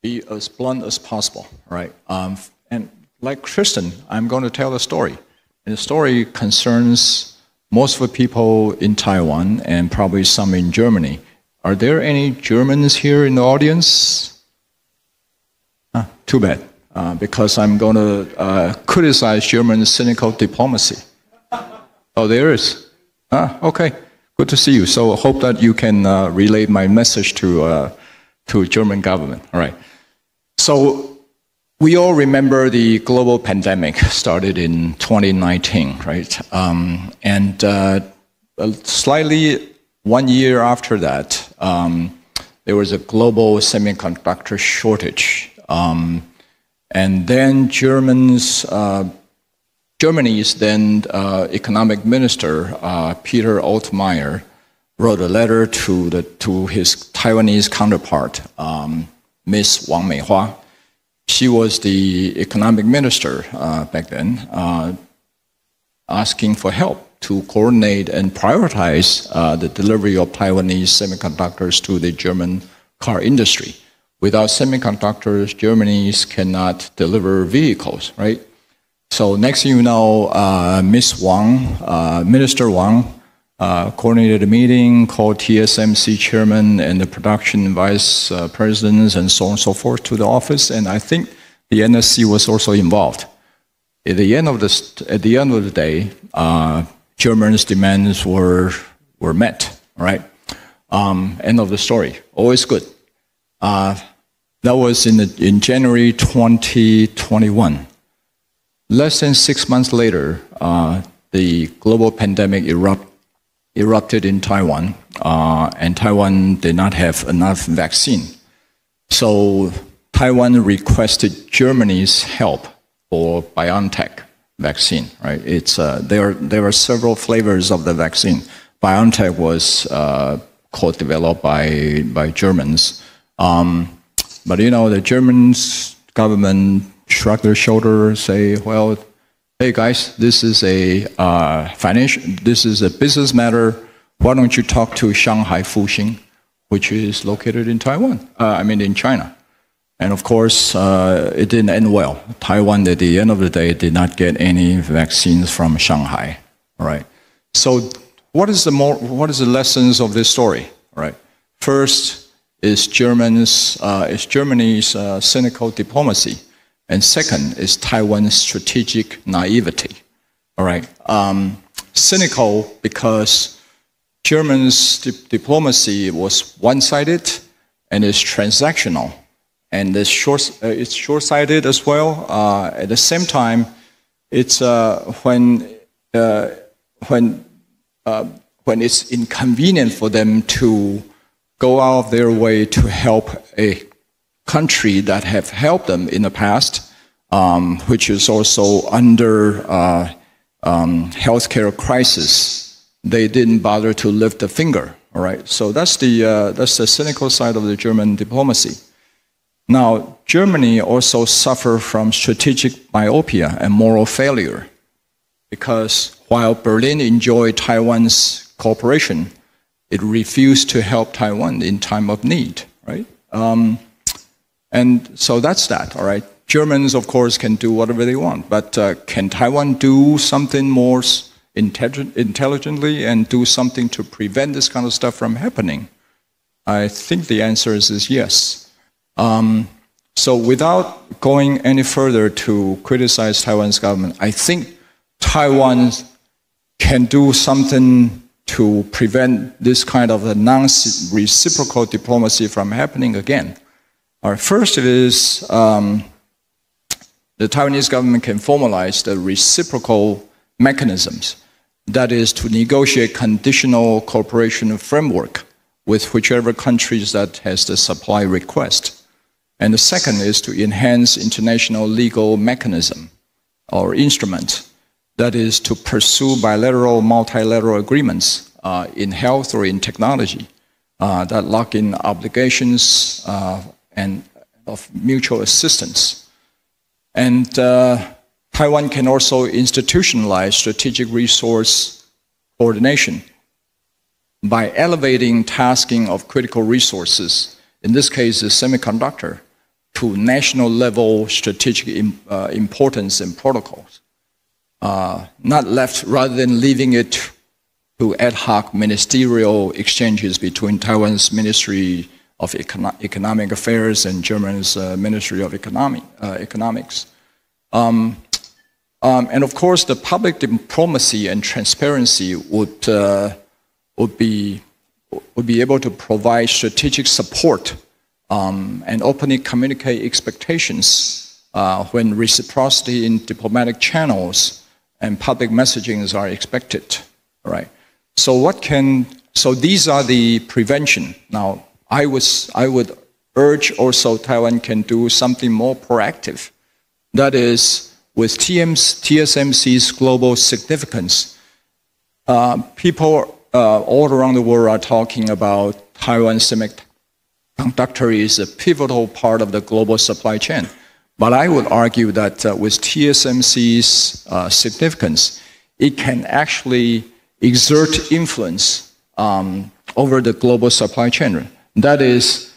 Be as blunt as possible, right? And like Tristan, I'm going to tell a story. And the story concerns most of the people in Taiwan and probably some in Germany. Are there any Germans here in the audience? Too bad, because I'm going to criticize German cynical diplomacy. Oh, there is. Okay, good to see you. So I hope that you can relay my message to German government. All right. So we all remember the global pandemic started in 2019, right? And slightly 1 year after that, there was a global semiconductor shortage. And then Germany's then economic minister, Peter Altmaier, wrote a letter to his Taiwanese counterpart, Miss Wang Meihua. She was the economic minister back then, asking for help to coordinate and prioritize the delivery of Taiwanese semiconductors to the German car industry. Without semiconductors, Germany cannot deliver vehicles, right? So next thing you know, Miss Wang, Minister Wang, coordinated a meeting, called TSMC chairman and the production vice presidents and so on and so forth to the office, and I think the NSC was also involved. At the end of the day, Germany's demands were met, right? End of the story. Always good. That was in January 2021. Less than 6 months later, the global pandemic erupted in Taiwan, and Taiwan did not have enough vaccine. So Taiwan requested Germany's help for BioNTech vaccine, right? There are several flavors of the vaccine. BioNTech was co-developed by Germans. But the Germans government shrugged their shoulders, say, well, hey guys, this is a business matter. Why don't you talk to Shanghai Fuxing, which is located in Taiwan? In China. And of course, it didn't end well. Taiwan, at the end of the day, did not get any vaccines from Shanghai. All right. So what is the lessons of this story? Right. First is Germany's cynical diplomacy, and second is Taiwan's strategic naivety. All right. Cynical because Germany's diplomacy was one-sided and is transactional, and it's short-sighted as well. At the same time, it's when it's inconvenient for them to go out of their way to help a country that have helped them in the past, which is also under healthcare crisis, they didn't bother to lift a finger. All right, so that's the cynical side of the German diplomacy. Now, Germany also suffered from strategic myopia and moral failure, because while Berlin enjoyed Taiwan's cooperation, it refused to help Taiwan in time of need, right? And so that's that, all right? Germans, of course, can do whatever they want, but can Taiwan do something more intelligently and do something to prevent this kind of stuff from happening? I think the answer is yes. So without going any further to criticize Taiwan's government, I think Taiwan can do something to prevent this kind of a non-reciprocal diplomacy from happening again. First, it is the Taiwanese government can formalize the reciprocal mechanisms, that is to negotiate conditional cooperation framework with whichever countries that has the supply request. And the second is to enhance international legal mechanism or instrument, that is to pursue bilateral, multilateral agreements in health or in technology that lock in obligations and of mutual assistance. And Taiwan can also institutionalize strategic resource coordination by elevating tasking of critical resources, in this case the semiconductor, to national level strategic importance and protocols. Not left, rather than leaving it to ad hoc ministerial exchanges between Taiwan's Ministry of Economic Affairs and Germany's Ministry of Economics. And of course, the public diplomacy and transparency would be able to provide strategic support and openly communicate expectations when reciprocity in diplomatic channels and public messagings are expected. All right. So these are the prevention. Now, I would urge also Taiwan can do something more proactive. That is, with TSMC's global significance, people all around the world are talking about Taiwan semiconductor is a pivotal part of the global supply chain. But I would argue that with TSMC's significance, it can actually exert influence over the global supply chain. That is,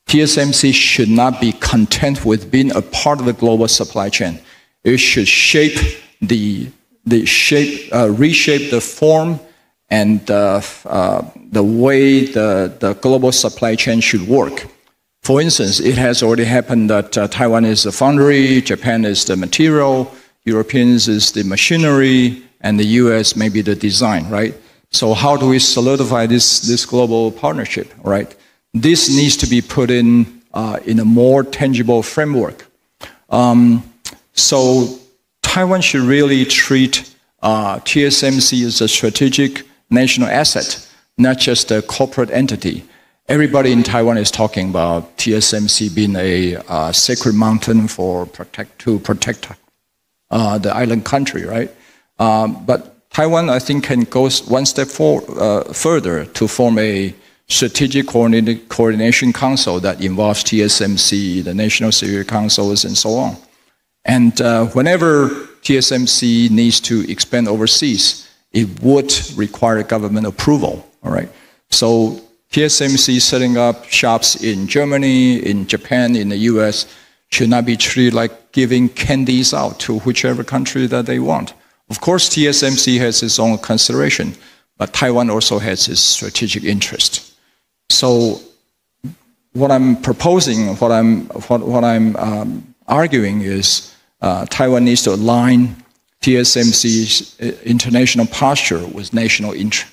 TSMC should not be content with being a part of the global supply chain. It should reshape the form and the way the global supply chain should work. For instance, it has already happened that Taiwan is the foundry, Japan is the material, Europeans is the machinery, and the US may be the design, right? So how do we solidify this global partnership, right? This needs to be put in a more tangible framework. So Taiwan should really treat TSMC as a strategic national asset, not just a corporate entity. Everybody in Taiwan is talking about TSMC being a sacred mountain to protect the island country, right? But Taiwan, I think, can go one step further to form a strategic coordination council that involves TSMC, the national security councils, and so on. And whenever TSMC needs to expand overseas, it would require government approval, all right? So TSMC setting up shops in Germany, in Japan, in the US, should not be treated like giving candies out to whichever country that they want. Of course, TSMC has its own consideration, but Taiwan also has its strategic interest. So what I'm proposing, what I'm arguing is Taiwan needs to align TSMC's international posture with national interest.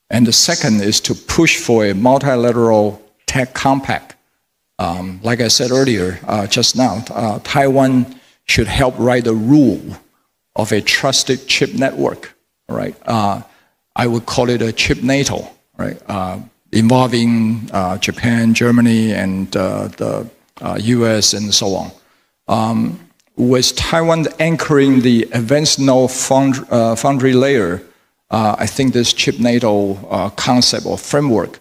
And the second is to push for a multilateral tech compact. Like I said earlier, just now, Taiwan should help write the rule of a trusted chip network, right? I would call it a chip NATO, right? Involving Japan, Germany, and the US, and so on. With Taiwan anchoring the advanced node foundry layer, I think this chip NATO concept or framework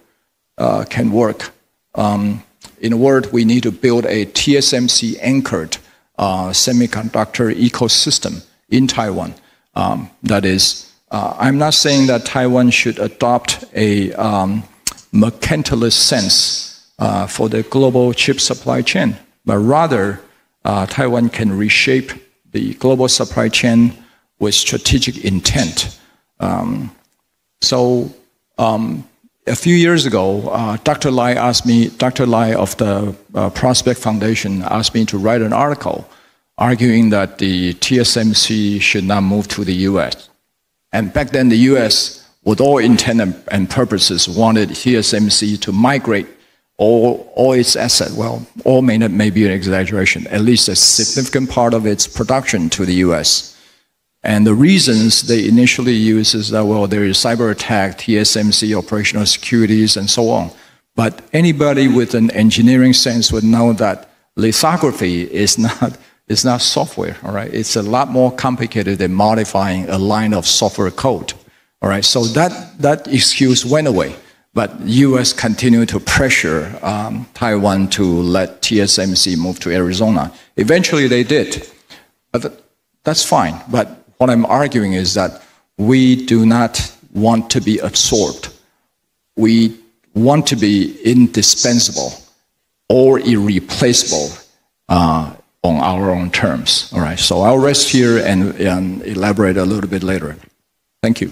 can work. In a word, we need to build a TSMC-anchored semiconductor ecosystem in Taiwan. That is, I'm not saying that Taiwan should adopt a mercantilist sense for the global chip supply chain, but rather Taiwan can reshape the global supply chain with strategic intent. A few years ago, Dr. Lai of the Prospect Foundation asked me to write an article arguing that the TSMC should not move to the US. And back then, the US, with all intent and purposes, wanted TSMC to migrate all its assets. Well, all may be an exaggeration, at least a significant part of its production to the US. And the reasons they initially use is that, well, there is cyber attack, TSMC, operational securities, and so on. But anybody with an engineering sense would know that lithography is not software, all right? It's a lot more complicated than modifying a line of software code, all right? So that excuse went away. But US continued to pressure Taiwan to let TSMC move to Arizona. Eventually they did. But that's fine. But what I'm arguing is that we do not want to be absorbed. We want to be indispensable or irreplaceable on our own terms. All right, so I'll rest here and elaborate a little bit later. Thank you.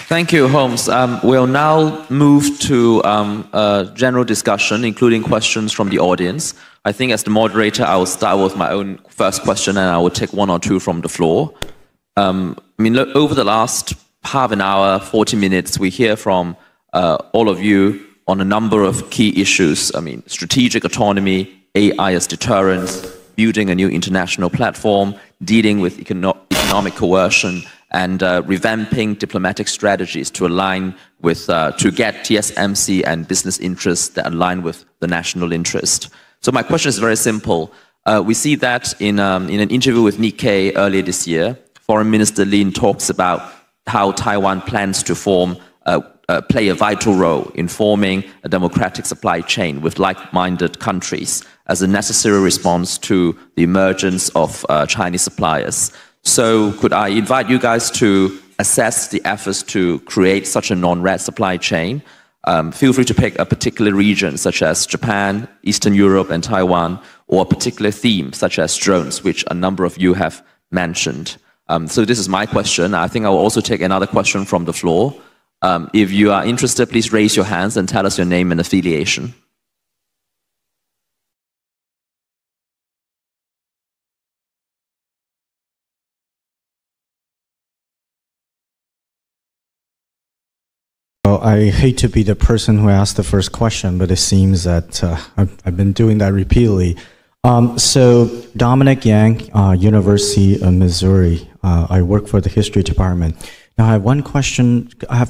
Thank you, Holmes. We'll now move to a general discussion, including questions from the audience. I think as the moderator, I will start with my own first question, and I will take one or two from the floor. Over the last half an hour, 40 minutes, we hear from all of you on a number of key issues. Strategic autonomy, AI as deterrence, building a new international platform, dealing with economic coercion, and revamping diplomatic strategies to align with, to get TSMC and business interests that align with the national interest. So my question is very simple. We see that in an interview with Nikkei earlier this year, Foreign Minister Lin talks about how Taiwan plans to play a vital role in forming a democratic supply chain with like-minded countries as a necessary response to the emergence of Chinese suppliers. So could I invite you guys to assess the efforts to create such a non-red supply chain? Feel free to pick a particular region, such as Japan, Eastern Europe, and Taiwan, or a particular theme, such as drones, which a number of you have mentioned. So this is my question. I think I will also take another question from the floor. If you are interested, please raise your hands and tell us your name and affiliation. Well, I hate to be the person who asked the first question, but it seems that I've been doing that repeatedly. So Dominic Yang, University of Missouri. I work for the history department. Now I have one question.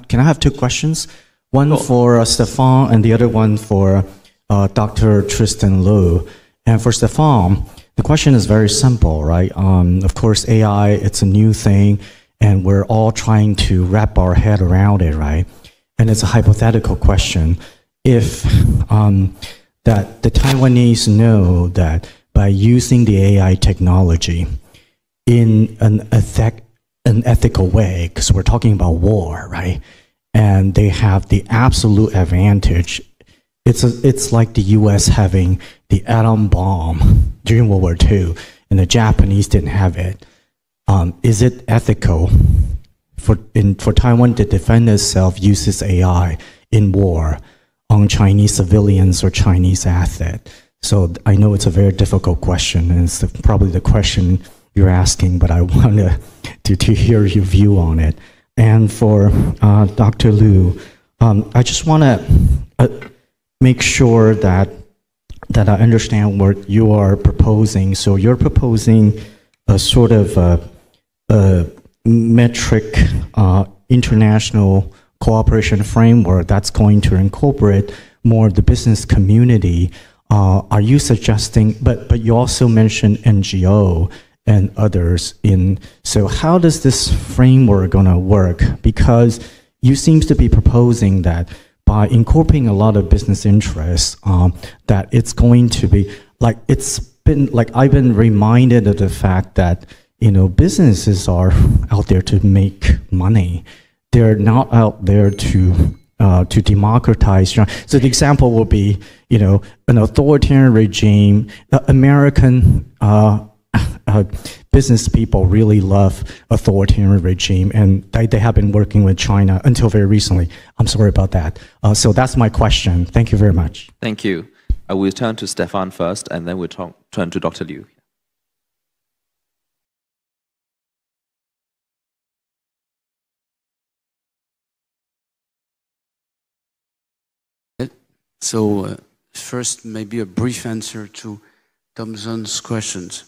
Can I have two questions? One for Stefan and the other one for Dr. Tristan Lu. And for Stefan, the question is very simple, right? Of course, AI, it's a new thing, and we're all trying to wrap our head around it, right? And it's a hypothetical question. If that the Taiwanese know that by using the AI technology in an ethical way, because we're talking about war, right? And they have the absolute advantage. It's like the US having the atom bomb during World War II. and the Japanese didn't have it. Is it ethical for Taiwan to defend itself uses AI in war on Chinese civilians or Chinese asset? So I know it's a very difficult question, and it's probably the question you're asking, but I want to hear your view on it. And for Dr. Liu, I just want to make sure that I understand what you are proposing. So you're proposing a sort of a metric international cooperation framework that's going to incorporate more of the business community. Are you suggesting, but you also mentioned NGO and others in, so how does this framework gonna work? Because you seem to be proposing that by incorporating a lot of business interests, that it's going to be, like, it's been, like, I've been reminded of the fact that, you know, businesses are out there to make money. They're not out there to democratize. So the example will be, you know, an authoritarian regime, American business people really love authoritarian regime, and they have been working with China until very recently. I'm sorry about that. So that's my question. Thank you very much. Thank you. I will turn to Stefan first, and then we'll turn to Dr. Liu. So first, maybe a brief answer to Thompson's questions.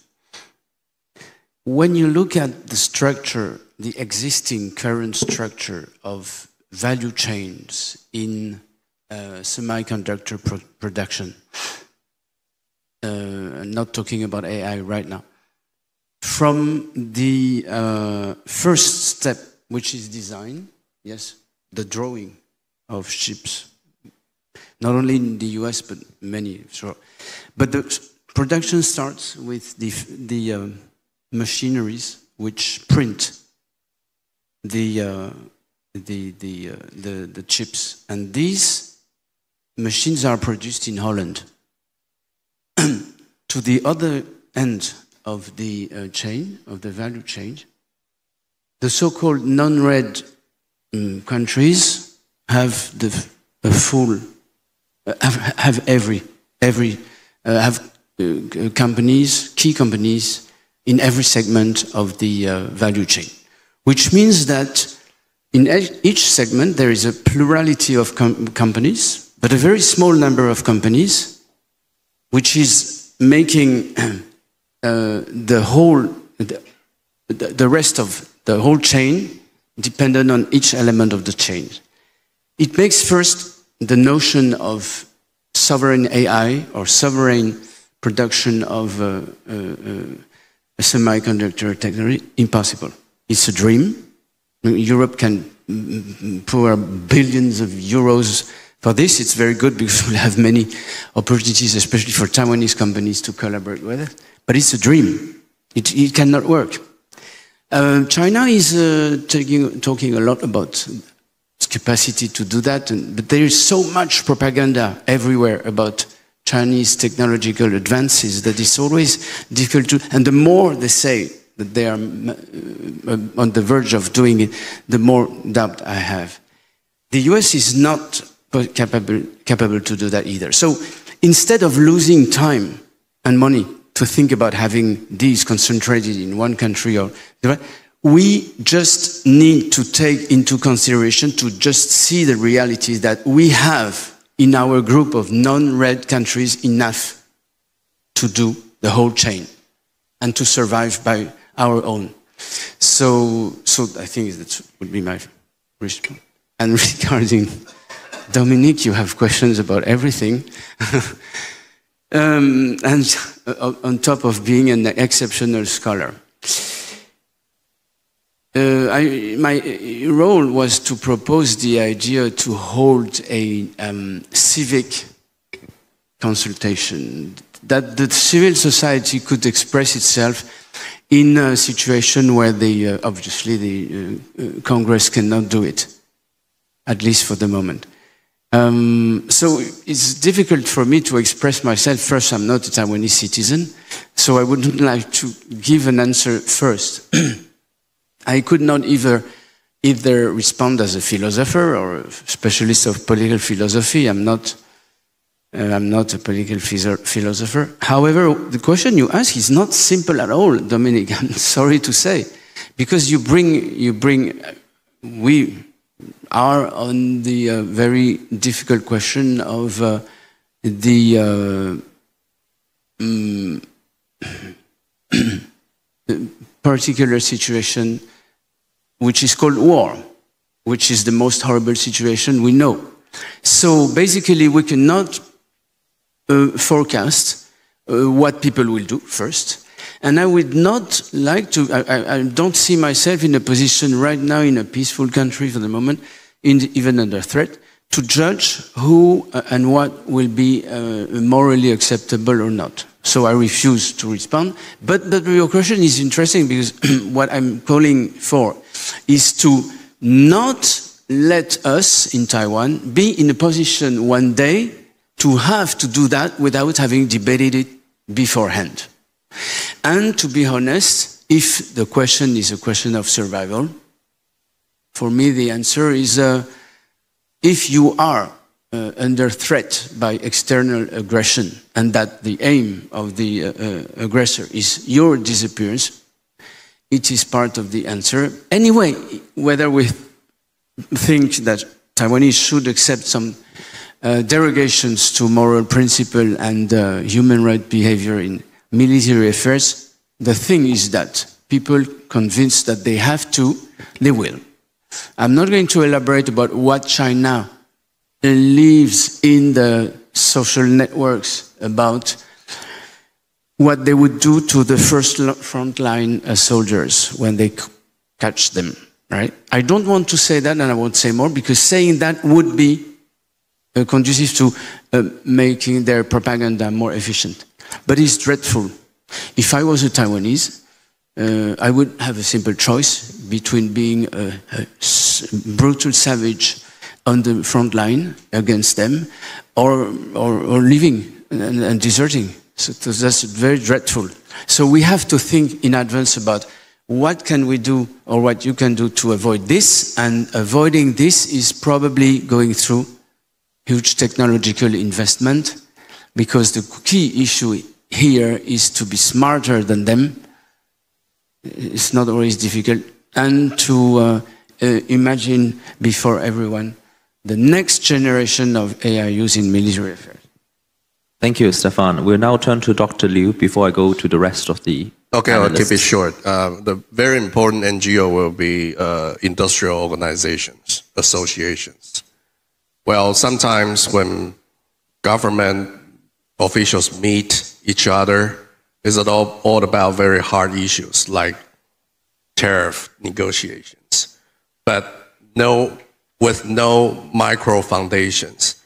When you look at the structure, the existing current structure of value chains in semiconductor production, I'm not talking about AI right now, from the first step, which is design, yes, the drawing of chips, not only in the US, but many, sure. But the production starts with the machineries which print the chips. And these machines are produced in Holland. To the other end of the chain, of the value chain, the so-called non-red countries have the full, have companies, key companies in every segment of the value chain, which means that in each segment there is a plurality of companies, but a very small number of companies, which is making the rest of the whole chain dependent on each element of the chain. It makes first the notion of sovereign AI or sovereign production of a semiconductor technology impossible. It's a dream. Europe can pour billions of euros for this. It's very good because we'll have many opportunities, especially for Taiwanese companies to collaborate with it. But it's a dream. It cannot work. China is talking a lot about its capacity to do that, but there is so much propaganda everywhere about Chinese technological advances that it's always difficult to, and the more they say that they are on the verge of doing it, the more doubt I have. The US is not capable to do that either. So instead of losing time and money to think about having these concentrated in one country, or we just need to take into consideration to just see the reality that we have in our group of non-red countries enough to do the whole chain and to survive by our own. So I think that would be my response. And regarding Dominique, you have questions about everything. And on top of being an exceptional scholar. My role was to propose the idea to hold a civic consultation, that the civil society could express itself in a situation where obviously the Congress cannot do it, at least for the moment. So it's difficult for me to express myself. First, I'm not a Taiwanese citizen, so I wouldn't like to give an answer first. I could not either respond as a philosopher or a specialist of political philosophy. I'm not a political philosopher. However, the question you ask is not simple at all, Dominic. I'm sorry to say, because we are on the very difficult question of the particular situation which is called war, which is the most horrible situation we know. So basically we cannot forecast what people will do first. And I would not like to, I don't see myself in a position right now in a peaceful country for the moment, even under threat, to judge who and what will be morally acceptable or not. So I refuse to respond. But your question is interesting because what I'm calling for is to not let us in Taiwan be in a position one day to have to do that without having debated it beforehand. And to be honest, if the question is a question of survival, for me the answer is if you are under threat by external aggression and that the aim of the aggressor is your disappearance, it is part of the answer. Anyway, whether we think that Taiwanese should accept some derogations to moral principle and human rights behavior in military affairs, the thing is that people convinced that they have to, they will. I'm not going to elaborate about what China believes in the social networks about what they would do to the first frontline soldiers when they catch them, right? I don't want to say that, and I won't say more, because saying that would be conducive to making their propaganda more efficient. But it's dreadful. If I was a Taiwanese, I would have a simple choice between being a brutal savage on the front line against them or leaving and deserting. So that's very dreadful. So we have to think in advance about what can we do or what you can do to avoid this, and avoiding this is probably going through huge technological investment, because the key issue here is to be smarter than them. It's not always difficult, and to imagine before everyone the next generation of AI use in military affairs. Thank you, Stefan. We'll now turn to Dr. Liu before I go to the rest of the Okay, panelists. I'll keep it short. The very important NGO will be industrial organizations, associations. Well, sometimes when government officials meet each other, it's all about very hard issues like tariff negotiations, but with no micro foundations.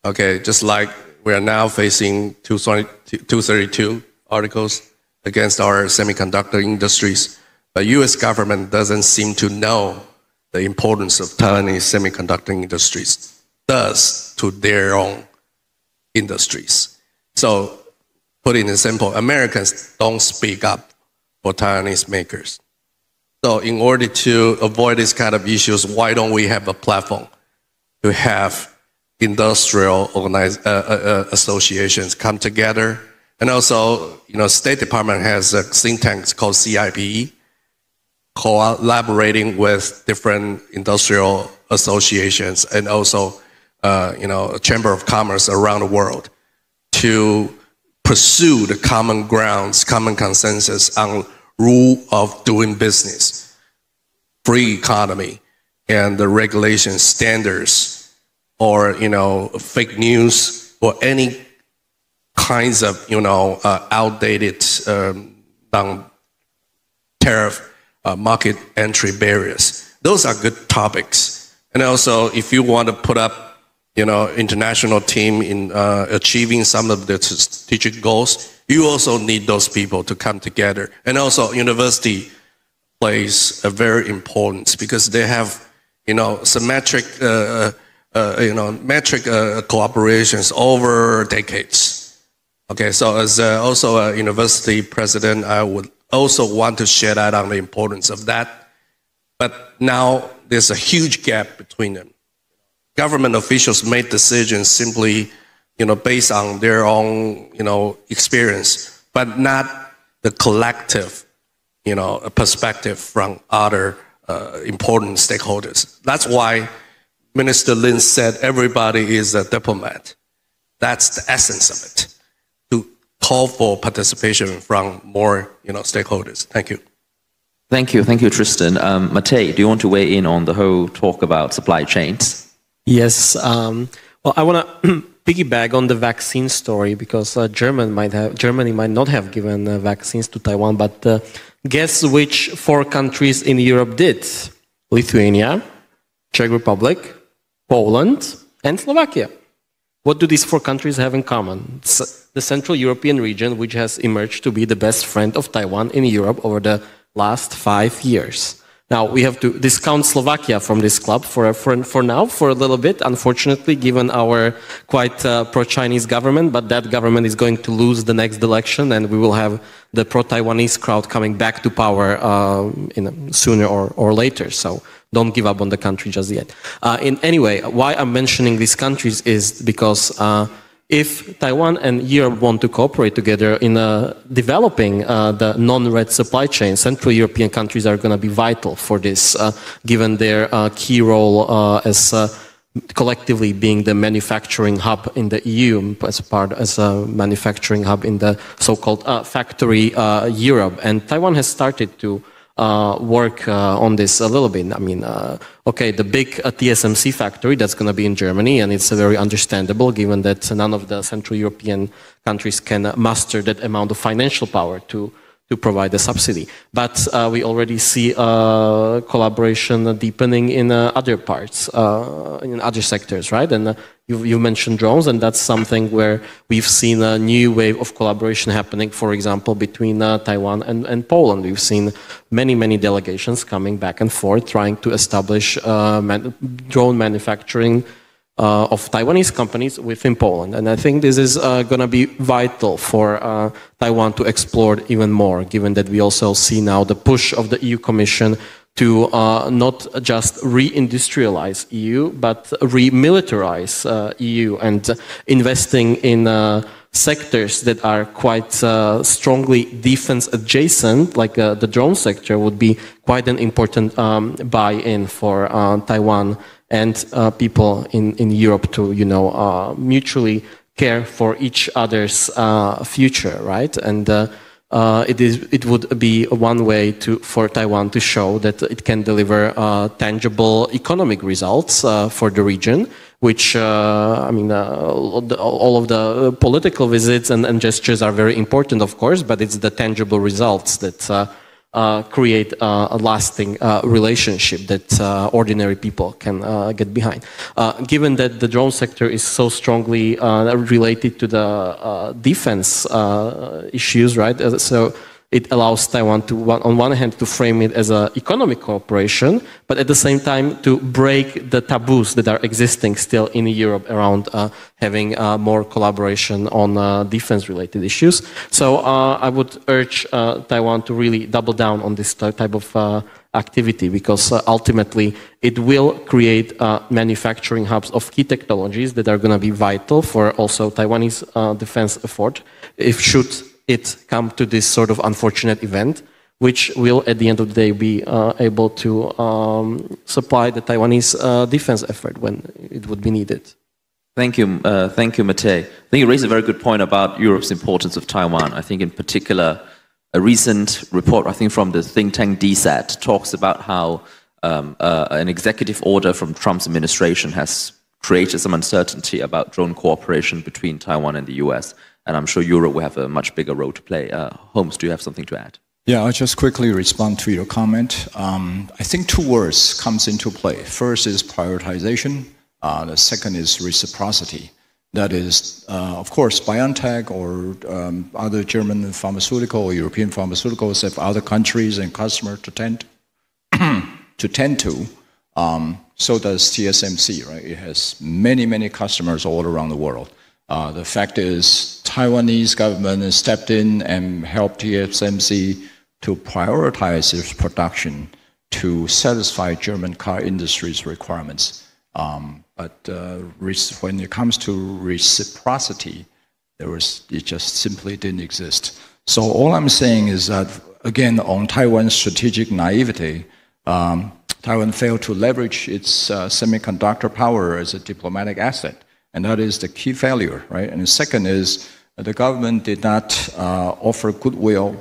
Okay, just like we are now facing 232 articles against our semiconductor industries, the US government doesn't seem to know the importance of Taiwanese semiconductor industries does to their own industries. So, put it in simple, Americans don't speak up for Taiwanese makers. So in order to avoid these kind of issues, why don't we have a platform to have industrial associations come together? And also, State Department has a think tank called CIPE, collaborating with different industrial associations and also, a Chamber of Commerce around the world to pursue the common grounds, common consensus on rule of doing business, free economy, and the regulation standards, or fake news, or any kinds of outdated non-tariff market entry barriers. Those are good topics. And also, if you want to put up international team in achieving some of the strategic goals, you also need those people to come together. And also, university plays a very important, because they have, symmetric metric collaborations over decades. Okay, so as also a university president, I would also want to shed light on the importance of that. But now there's a huge gap between them. Government officials make decisions simply, based on their own, experience, but not the collective, perspective from other important stakeholders. That's why Minister Lin said everybody is a diplomat. That's the essence of it, to call for participation from more, stakeholders. Thank you. Thank you, Tristan. Matej, do you want to weigh in on the whole talk about supply chains? Yes. Well, I want to piggyback on the vaccine story because Germany might not have given vaccines to Taiwan, but guess which 4 countries in Europe did? Lithuania, Czech Republic, Poland, and Slovakia. What do these 4 countries have in common? It's the Central European region, which has emerged to be the best friend of Taiwan in Europe over the last 5 years. Now, we have to discount Slovakia from this club for now, for a little bit, unfortunately, given our quite pro-Chinese government, but that government is going to lose the next election, and we will have the pro-Taiwanese crowd coming back to power sooner or later. So don't give up on the country just yet. Anyway, why I'm mentioning these countries is because if Taiwan and Europe want to cooperate together in developing the non-red supply chain, Central European countries are going to be vital for this, given their key role as collectively being the manufacturing hub in the EU, as a manufacturing hub in the so-called Factory Europe. And Taiwan has started to work on this a little bit. I mean, okay, the big TSMC factory that's going to be in Germany, and it's very understandable given that none of the Central European countries can muster that amount of financial power to provide the subsidy. But we already see collaboration deepening in other parts, in other sectors, right? And you mentioned drones, and that's something where we've seen a new wave of collaboration happening, for example, between Taiwan and Poland. We've seen many delegations coming back and forth trying to establish drone manufacturing of Taiwanese companies within Poland. And I think this is going to be vital for Taiwan to explore even more, given that we also see now the push of the EU Commission to not just re-industrialize EU, but remilitarize EU, and investing in sectors that are quite strongly defense adjacent, like the drone sector, would be quite an important buy-in for Taiwan and people in Europe to, mutually care for each other's future, right? And it would be one way for Taiwan to show that it can deliver tangible economic results for the region, which, all of the political visits and gestures are very important, of course, but it's the tangible results that create a lasting relationship that ordinary people can get behind. Given that the drone sector is so strongly related to the defense issues, right? So it allows Taiwan to, on one hand, to frame it as an economic cooperation, but at the same time to break the taboos that are existing still in Europe around having more collaboration on defense-related issues. So I would urge Taiwan to really double down on this type of activity, because ultimately it will create manufacturing hubs of key technologies that are going to be vital for also Taiwanese defense effort, if should it come to this sort of unfortunate event, which will at the end of the day be able to supply the Taiwanese defense effort when it would be needed. Thank you, Matej. I think you raised a very good point about Europe's importance of Taiwan. I think in particular, a recent report, I think from the think tank DSAT, talks about how an executive order from Trump's administration has created some uncertainty about drone cooperation between Taiwan and the US. And I'm sure Europe will have a much bigger role to play. Holmes, do you have something to add? Yeah, I'll just quickly respond to your comment. I think 2 words comes into play. First is prioritization. The second is reciprocity. That is, of course, BioNTech or other German pharmaceutical or European pharmaceuticals have other countries and customers to tend to. So does TSMC, right? It has many, many customers all around the world. The fact is, Taiwanese government has stepped in and helped TSMC to prioritize its production to satisfy German car industry's requirements. But when it comes to reciprocity, it just simply didn't exist. So all I'm saying is that, again, on Taiwan's strategic naivety, Taiwan failed to leverage its semiconductor power as a diplomatic asset. And that is the key failure, right? And the second is the government did not offer goodwill.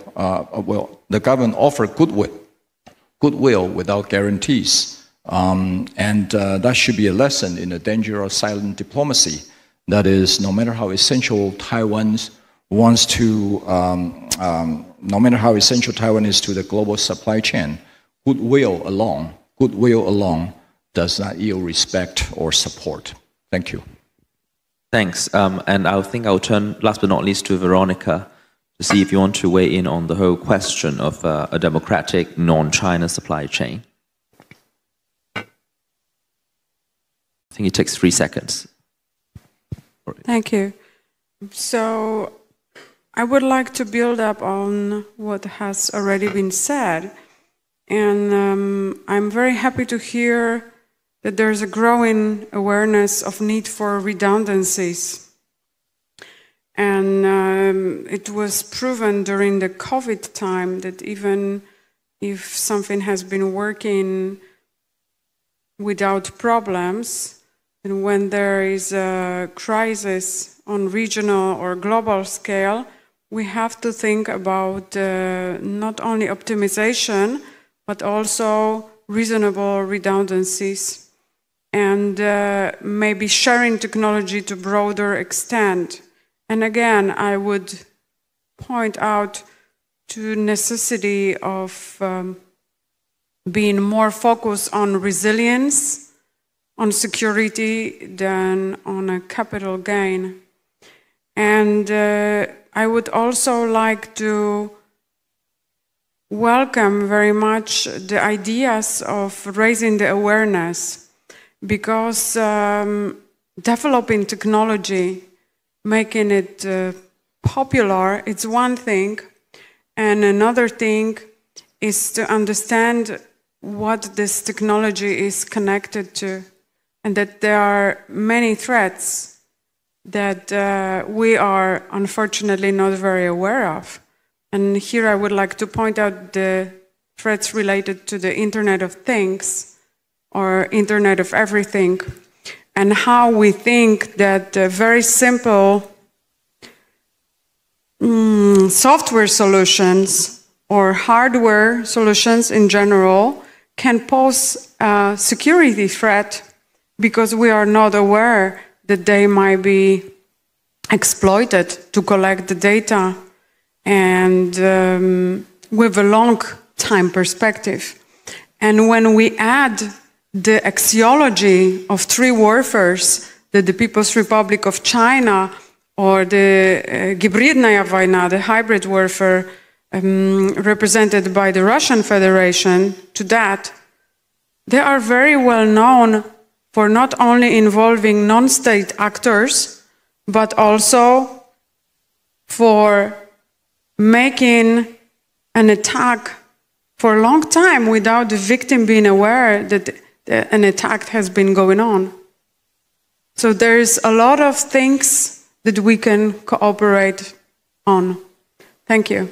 The government offered goodwill without guarantees. And that should be a lesson in the danger of silent diplomacy. That is, no matter how essential Taiwan wants to, no matter how essential Taiwan is to the global supply chain, goodwill alone does not yield respect or support. Thank you. Thanks. And I think I'll turn, last but not least, to Veronica to see if you want to weigh in on the whole question of a democratic non-China supply chain. I think it takes 3 seconds. Thank you. So I would like to build up on what has already been said. And I'm very happy to hear that there's a growing awareness of need for redundancies. And it was proven during the COVID time that even if something has been working without problems, and when there is a crisis on regional or global scale, we have to think about not only optimization, but also reasonable redundancies. And maybe sharing technology to broader extent. And again, I would point out to necessity of being more focused on resilience, on security than on a capital gain. And I would also like to welcome very much the ideas of raising the awareness. Because developing technology, making it popular, it's one thing. And another thing is to understand what this technology is connected to. And that there are many threats that we are unfortunately not very aware of. And here I would like to point out the threats related to the Internet of Things, or Internet of Everything, and how we think that very simple software solutions or hardware solutions in general can pose a security threat because we are not aware that they might be exploited to collect the data and with a long time perspective. And when we add the axiology of three warfares, that the People's Republic of China or the Hybridная война, the hybrid warfare represented by the Russian Federation, to that, they are very well known for not only involving non-state actors, but also for making an attack for a long time without the victim being aware that an attack has been going on. So there's a lot of things that we can cooperate on. Thank you.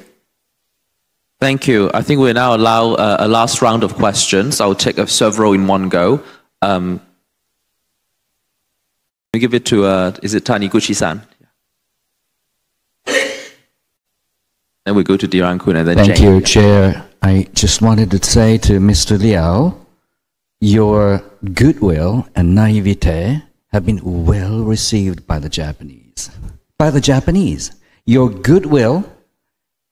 Thank you. I think we'll now allow a last round of questions. I'll take several in one go. We give it to, is it Taniguchi-san? Then we go to Dirankun and then Thank Jane. you, Chair. I just wanted to say to Mr. Liao, your goodwill and naivete have been well received by the Japanese. By the Japanese. Your goodwill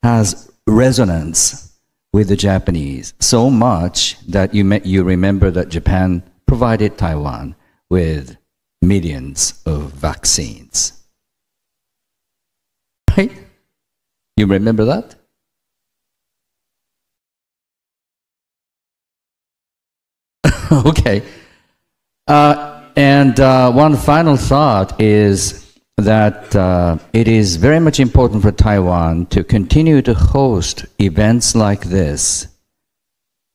has resonance with the Japanese so much that you remember that Japan provided Taiwan with millions of vaccines. Right? You remember that? Okay. One final thought is that it is very much important for Taiwan to continue to host events like this,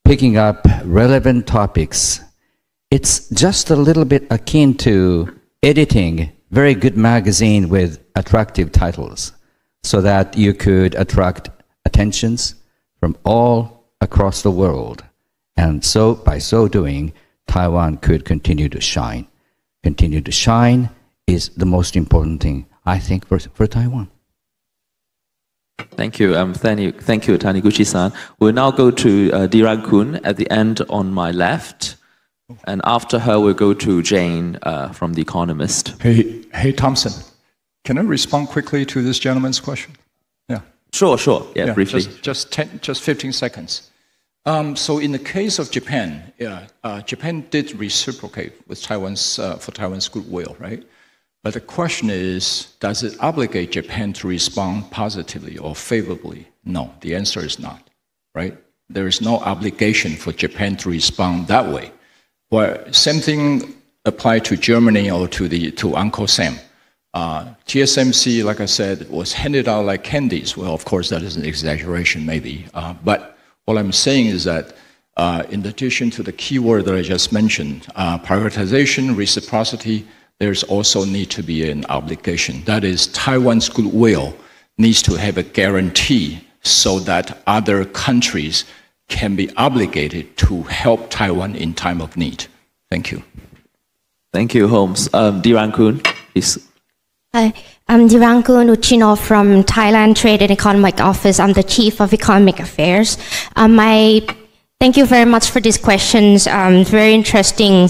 picking up relevant topics. It's just a little bit akin to editing very good magazine with attractive titles so that you could attract attentions from all across the world. And so by so doing, Taiwan could continue to shine. Continue to shine is the most important thing, I think, for Taiwan. Thank you. Thank you, Taniguchi-san. We'll now go to Diran-kun at the end on my left. And after her, we'll go to Jane from The Economist. Hey, Thompson. Can I respond quickly to this gentleman's question? Yeah. Sure. Yeah, briefly. Just 15 seconds. So in the case of Japan, Japan did reciprocate with for Taiwan's goodwill, right? But the question is, does it obligate Japan to respond positively or favorably? No, the answer is not, right? There is no obligation for Japan to respond that way. Well, same thing applied to Germany or to Uncle Sam. TSMC, like I said, was handed out like candies. Well, of course, that is an exaggeration, maybe. But what I'm saying is that in addition to the keyword that I just mentioned, prioritization, reciprocity, there's also need to be an obligation. That is, Taiwan's goodwill needs to have a guarantee so that other countries can be obligated to help Taiwan in time of need. Thank you. Thank you, Holmes. Diran-kun, please. Hi, I'm Diran-kun Uchino from Thailand Trade and Economic Office. I'm the Chief of Economic Affairs. Thank you very much for these questions. Very interesting.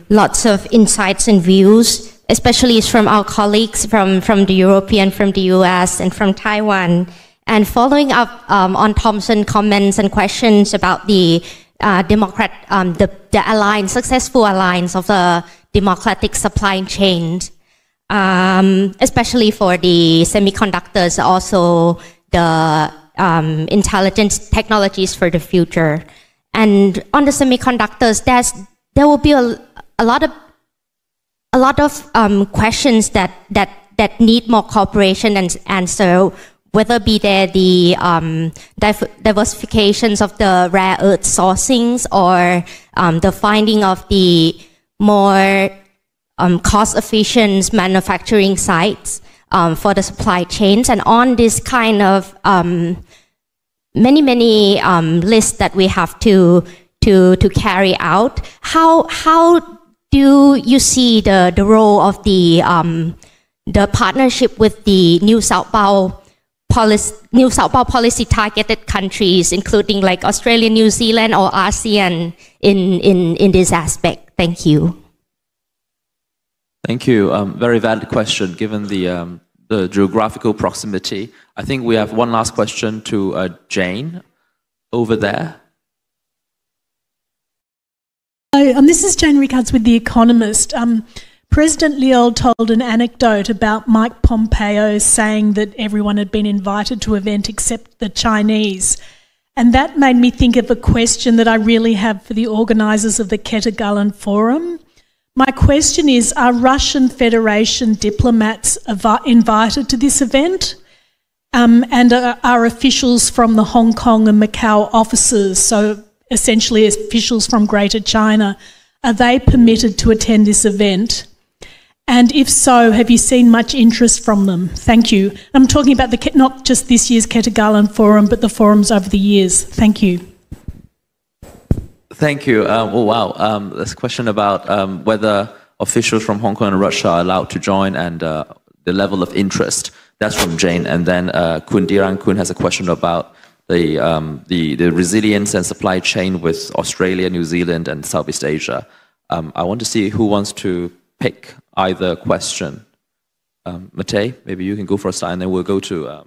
Lots of insights and views, especially from our colleagues from the European, from the US, and from Taiwan. And following up on Thompson's comments and questions about the successful alliance of the democratic supply chain, especially for the semiconductors, also the intelligence technologies for the future. And on the semiconductors, there will be a lot of questions that need more cooperation and answer. Whether be there the diversifications of the rare earth sourcings or the finding of the more cost-efficient manufacturing sites for the supply chains, and on this kind of many lists that we have to carry out. How do you see the role of the partnership with the New South Wales policy targeted countries, including like Australia, New Zealand, or ASEAN in this aspect? Thank you. Thank you. Very valid question, given the geographical proximity. I think we have one last question to Jane over there. This is Jane Rickards with The Economist. President Liu told an anecdote about Mike Pompeo saying that everyone had been invited to an event except the Chinese. And that made me think of a question that I really have for the organisers of the Ketagalan Forum. My question is, are Russian Federation diplomats invited to this event? And are officials from the Hong Kong and Macau offices, so essentially officials from Greater China, are they permitted to attend this event? And if so, have you seen much interest from them? Thank you. I'm talking about not just this year's Ketagalan Forum, but the forums over the years. Thank you. Thank you. Oh, wow. This question about whether officials from Hong Kong and Russia are allowed to join and the level of interest. That's from Jane. And then Kun Diran-kun has a question about the resilience and supply chain with Australia, New Zealand, and Southeast Asia. I want to see who wants to pick either question. Matej, maybe you can go for a start, and then we'll go to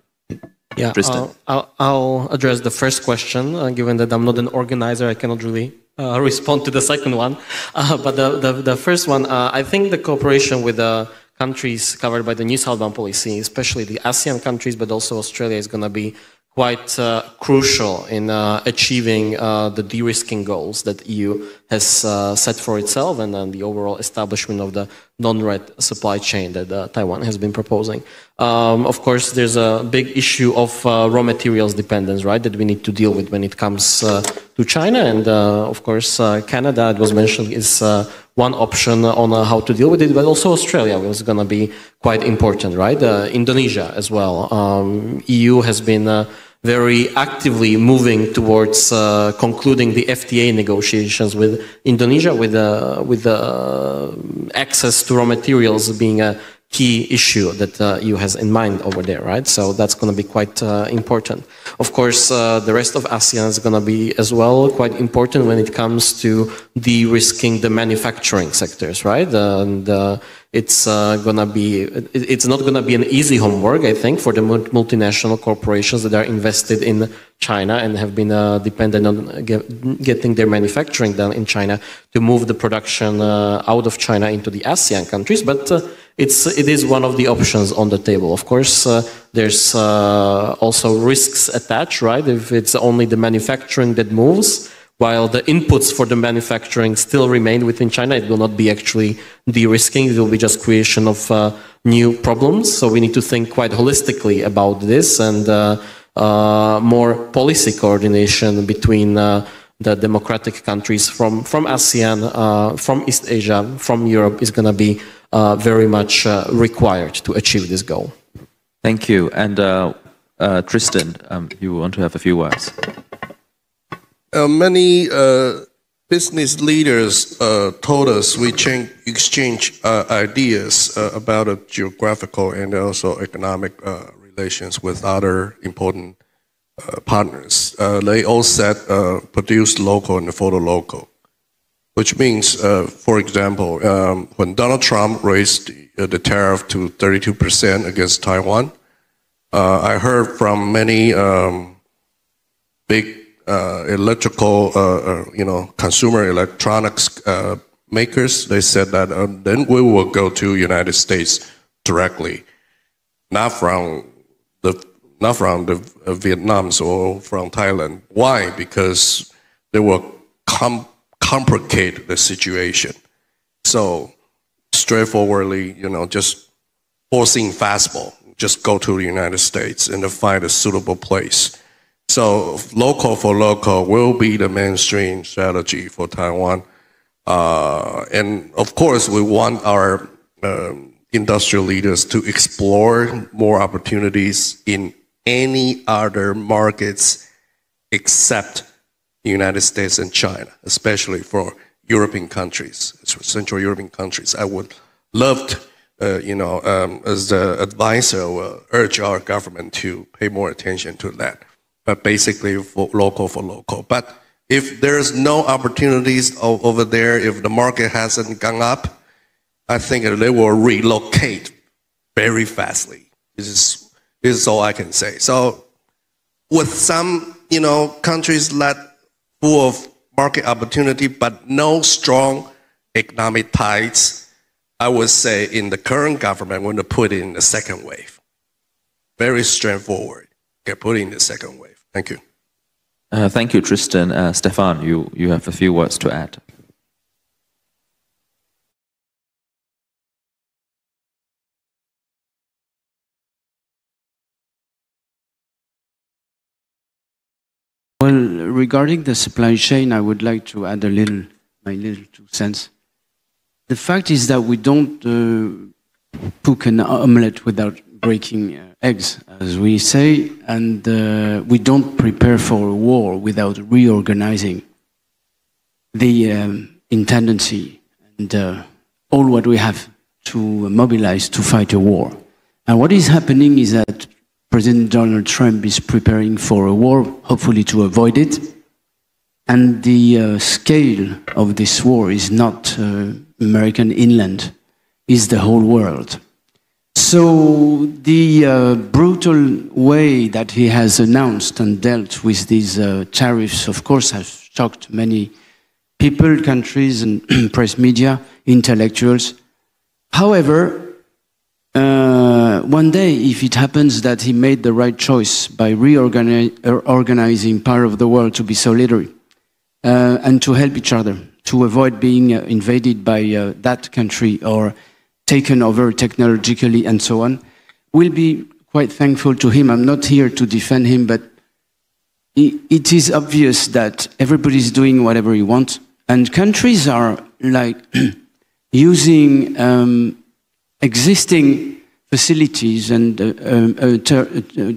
Tristan. I'll address the first question. Given that I'm not an organizer, I cannot really respond to the second one. But the first one, I think the cooperation with the countries covered by the New South Wales policy, especially the ASEAN countries, but also Australia, is going to be quite crucial in achieving the de-risking goals that EU has set for itself, and then the overall establishment of the non-red supply chain that Taiwan has been proposing. Of course, there's a big issue of raw materials dependence, right, that we need to deal with when it comes to China, and of course, Canada, it was mentioned, is one option on how to deal with it, but also Australia was going to be quite important, right? Indonesia as well. EU has been very actively moving towards concluding the FTA negotiations with Indonesia, with access to raw materials being a key issue that EU has in mind over there, right? So that's going to be quite important. Of course, the rest of ASEAN is going to be as well quite important when it comes to de-risking the manufacturing sectors, right? And it's gonna be, it's not gonna be an easy homework, I think, for the multinational corporations that are invested in China and have been dependent on getting their manufacturing done in China to move the production out of China into the ASEAN countries. But it is one of the options on the table. Of course, there's also risks attached, right? If it's only the manufacturing that moves, while the inputs for the manufacturing still remain within China, it will not be actually de-risking, it will be just creation of new problems. So we need to think quite holistically about this, and more policy coordination between the democratic countries from ASEAN, from East Asia, from Europe is going to be very much required to achieve this goal. Thank you. And Tristan, you want to have a few words? Many business leaders told us we exchange ideas about geographical and also economic relations with other important partners. They all said produce local and photo local, which means, for example, when Donald Trump raised the tariff to 32% against Taiwan, I heard from many big electrical, consumer electronics makers. They said that then we will go to United States directly, not from the Vietnams or from Thailand. Why? Because they will complicate the situation. So straightforwardly, just forcing fastball, just go to the United States and find a suitable place. So local for local will be the mainstream strategy for Taiwan. And of course, we want our industrial leaders to explore more opportunities in any other markets except the United States and China, especially for European countries, Central European countries. I would love to, as the advisor, will urge our government to pay more attention to that. But basically for local. But if there's no opportunities over there, if the market hasn't gone up, I think they will relocate very fastly. This is all I can say. So with some, countries that full of market opportunity, but no strong economic ties, I would say in the current government, we're going to put in the second wave. Very straightforward. Okay, put in the second wave. Thank you. Thank you, Tristan. Stefan, you have a few words to add. Well, regarding the supply chain, I would like to add my little 2 cents. The fact is that we don't cook an omelette without breaking eggs, as we say, and we don't prepare for a war without reorganizing the intendancy and all what we have to mobilize to fight a war. And what is happening is that President Donald Trump is preparing for a war, hopefully to avoid it, and the scale of this war is not American inland, is the whole world. So the brutal way that he has announced and dealt with these tariffs, of course, has shocked many people, countries, and press media, intellectuals. However, one day, if it happens that he made the right choice by organizing part of the world to be solidary and to help each other, to avoid being invaded by that country or taken over technologically and so on, we'll be quite thankful to him. I'm not here to defend him, but it is obvious that everybody's doing whatever he wants, and countries are like using existing facilities and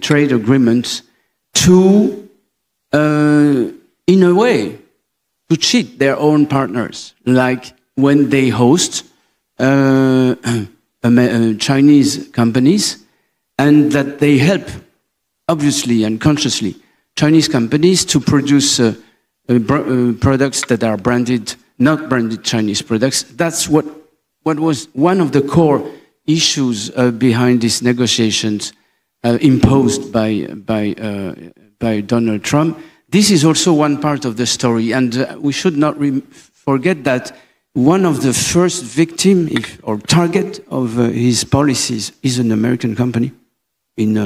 trade agreements to, in a way, to cheat their own partners, like when they host Chinese companies, and that they help, obviously and consciously, Chinese companies to produce products that are branded, not branded Chinese products. That's what was one of the core issues behind these negotiations imposed by Donald Trump. This is also one part of the story, and we should not forget that one of the first victim or target of his policies is an American company in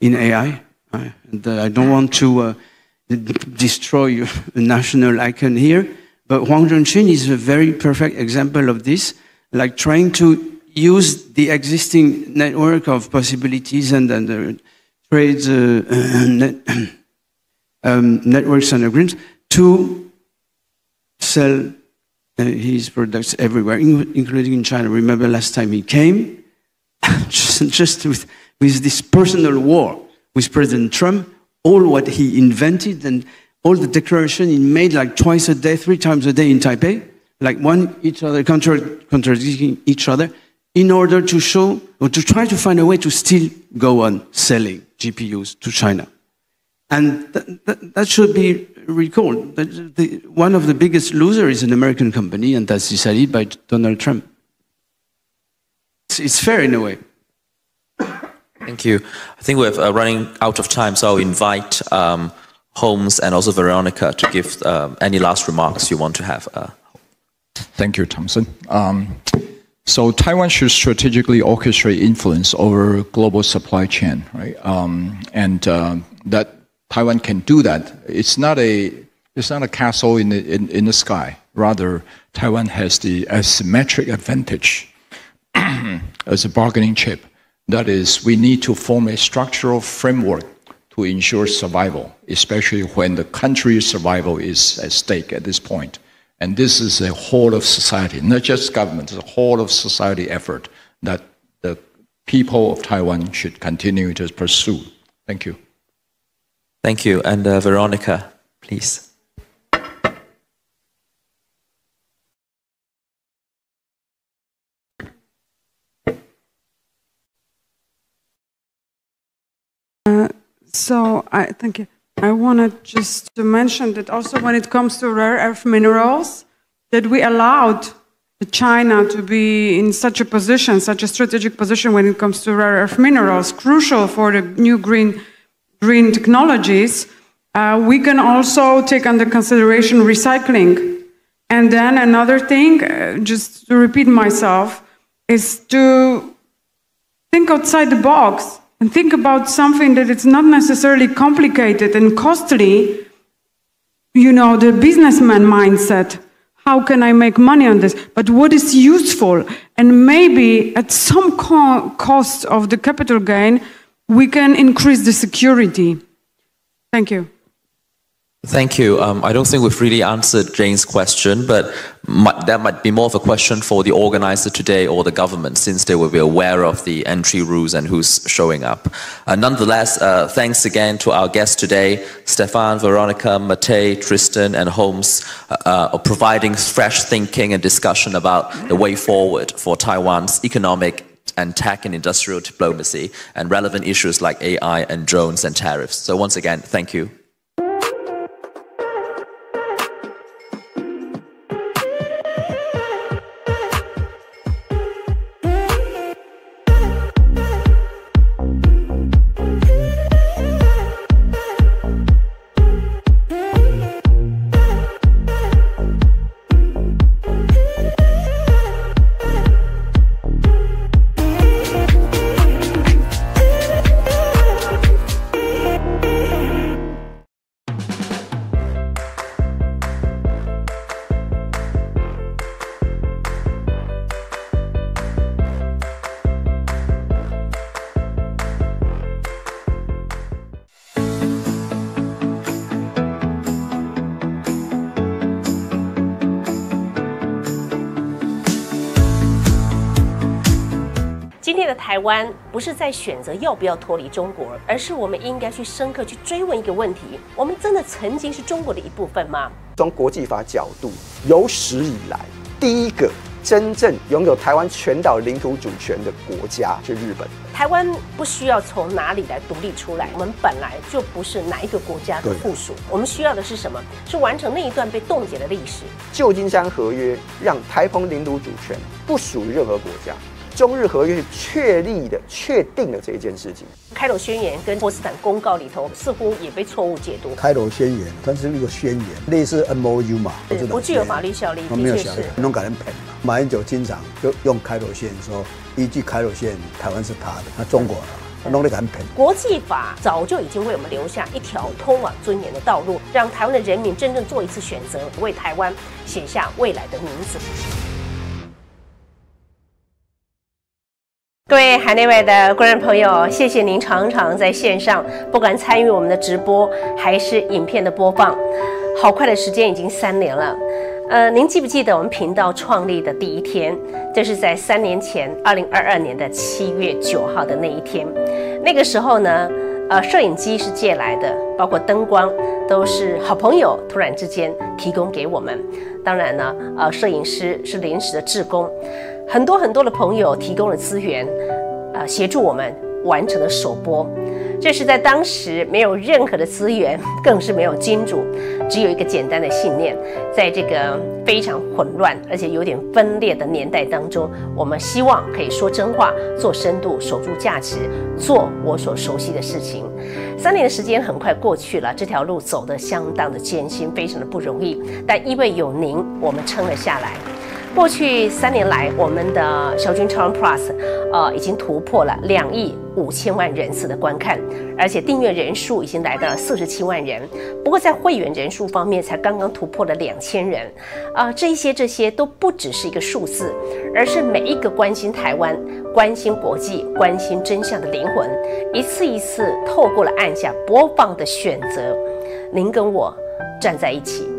AI. And I don't want to destroy a national icon here, but Huang Zhongqun is a very perfect example of this, like trying to use the existing network of possibilities and trade networks and agreements to sell his products everywhere, including in China. Remember last time he came, just with this personal war with President Trump, all what he invented and all the declaration he made like twice a day, 3 times a day in Taipei, like each other contradicting each other, in order to show or to try to find a way to still go on selling GPUs to China. And that should be recalled. One of the biggest losers is an American company, and that's decided by Donald Trump. It's fair in a way. Thank you. I think we're running out of time, so I'll invite Holmes and also Veronica to give any last remarks you want to have. Thank you, Thompson. So Taiwan should strategically orchestrate influence over global supply chain, right? And that Taiwan can do that. It's not a castle in the sky. Rather, Taiwan has the asymmetric advantage as a bargaining chip. That is, we need to form a structural framework to ensure survival, especially when the country's survival is at stake at this point. And this is a whole of society, not just government, it's a whole of society effort that the people of Taiwan should continue to pursue. Thank you. Thank you. And Veronica, please. Thank you. I wanted just to mention that also when it comes to rare earth minerals, that we allowed China to be in such a position, such a strategic position when it comes to rare earth minerals, crucial for the new green technologies. We can also take under consideration recycling. And then another thing, just to repeat myself, is to think outside the box. And think about something that it's not necessarily complicated and costly, you know, the businessman mindset. How can I make money on this? But what is useful? And maybe at some cost of the capital gain, we can increase the security. Thank you. Thank you. I don't think we've really answered Jane's question, but that might be more of a question for the organizer today or the government, since they will be aware of the entry rules and who's showing up. Nonetheless, thanks again to our guests today, Stefan, Veronica, Matei, Tristan, and Holmes, providing fresh thinking and discussion about the way forward for Taiwan's economic and tech and industrial diplomacy and relevant issues like AI and drones and tariffs. So once again, thank you. 今天的台湾不是在选择要不要脱离中国，而是我们应该去深刻去追问一个问题：我们真的曾经是中国的一部分吗？从国际法角度，有史以来第一个真正拥有台湾全岛领土主权的国家是日本。台湾不需要从哪里来独立出来，我们本来就不是哪一个国家的附属。我们需要的是什么？是完成那一段被冻结的历史。旧金山合约让台澎领土主权不属于任何国家。中日合约是确定了这一件事情。开罗宣言跟波茨坦公告里头似乎也被错误解读。开罗宣言它是一个宣言，类似 MOU 嘛，不具有法律效力，的确是。弄给人骗了。马英九经常就用开罗宣言说，依据开罗宣言，台湾是他的，那中国的。弄得很骗。国际法早就已经为我们留下一条通往尊严的道路，让台湾的人民真正做一次选择，为台湾写下未来的名字。各位海内外的观众朋友，谢谢您常常在线上，不管参与我们的直播还是影片的播放。好快的时间已经3年了。您记不记得我们频道创立的第一天？这是在3年前，2022年的7月9号的那一天。那个时候呢，摄影机是借来的，包括灯光都是好朋友突然之间提供给我们。当然呢，摄影师是临时的志工，很多的朋友提供了资源，协助我们完成了首播。这是在当时没有任何的资源，更是没有金主，只有一个简单的信念。在这个非常混乱而且有点分裂的年代当中，我们希望可以说真话，做深度，守住价值，做我所熟悉的事情。3年的时间很快过去了，这条路走得相当的艰辛，非常的不容易，但因为有您，我们撑了下来。过去3年来，我们的筱君台湾 PLUS 已经突破了2亿5千万人次的观看，而且订阅人数已经来到了47万人。不过在会员人数方面，才刚刚突破了2000人。这些都不只是一个数字，而是每一个关心台湾、关心国际、关心真相的灵魂，一次一次透过了按下播放的选择，您跟我站在一起。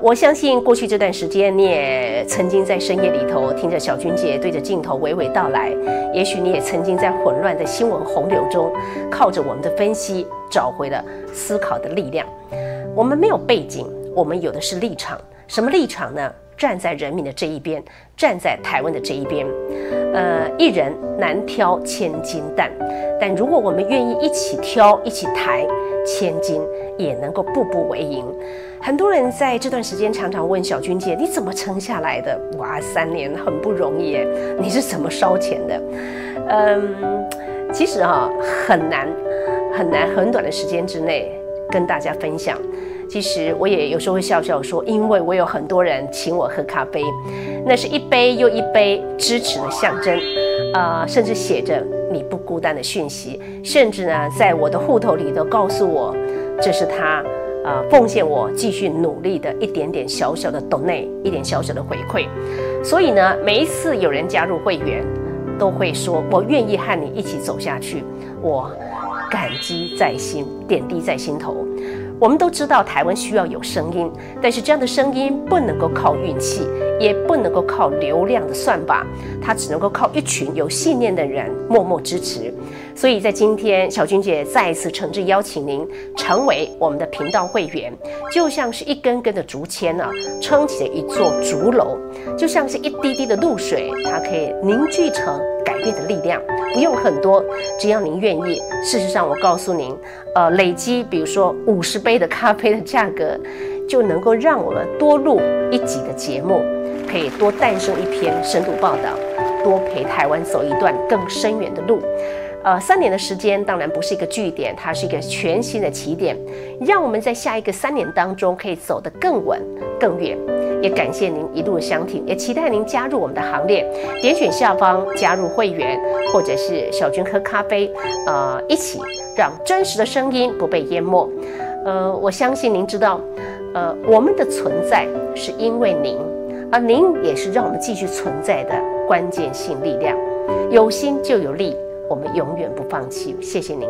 我相信过去这段时间，你也曾经在深夜里头听着筱君姐对着镜头娓娓道来，也许你也曾经在混乱的新闻洪流中，靠着我们的分析，找回了思考的力量。我们没有背景，我们有的是立场。什么立场呢？站在人民的这一边，站在台湾的这一边。一人难挑千斤担，但如果我们愿意一起挑，一起抬，千斤也能够步步为营。很多人在这段时间常常问筱君姐，你怎么撑下来的？哇，3年很不容易耶，你是怎么烧钱的？其实很难很短的时间之内跟大家分享。其实我也有时候会笑笑说，因为我有很多人请我喝咖啡，那是一杯又一杯支持的象征，甚至写着你不孤单的讯息，甚至呢，在我的户头里头告诉我，这是他奉献我继续努力的一点点小小的 donate， 一点小小的回馈。所以呢，每一次有人加入会员，都会说我愿意和你一起走下去，我感激在心，点滴在心头。我们都知道台湾需要有声音，但是这样的声音不能够靠运气，也不能够靠流量的算法，它只能够靠一群有信念的人默默支持。所以在今天，筱君姐再一次诚挚邀请您成为我们的频道会员，就像是一根根的竹签撑起了一座竹楼，就像是一滴滴的露水，它可以凝聚成改变的力量，不用很多，只要您愿意。事实上，我告诉您，累积比如说50杯的咖啡的价格，就能够让我们多录1集的节目，可以多诞生一篇深度报道，多陪台湾走一段更深远的路。3年的时间当然不是一个句点，它是一个全新的起点，让我们在下一个3年当中可以走得更稳更远。也感谢您一路的相挺，也期待您加入我们的行列，点选下方加入会员，或者是筱君喝咖啡，一起让真实的声音不被淹没。我相信您知道，我们的存在是因为您，而您也是让我们继续存在的关键性力量。有心就有力，我们永远不放弃。谢谢您。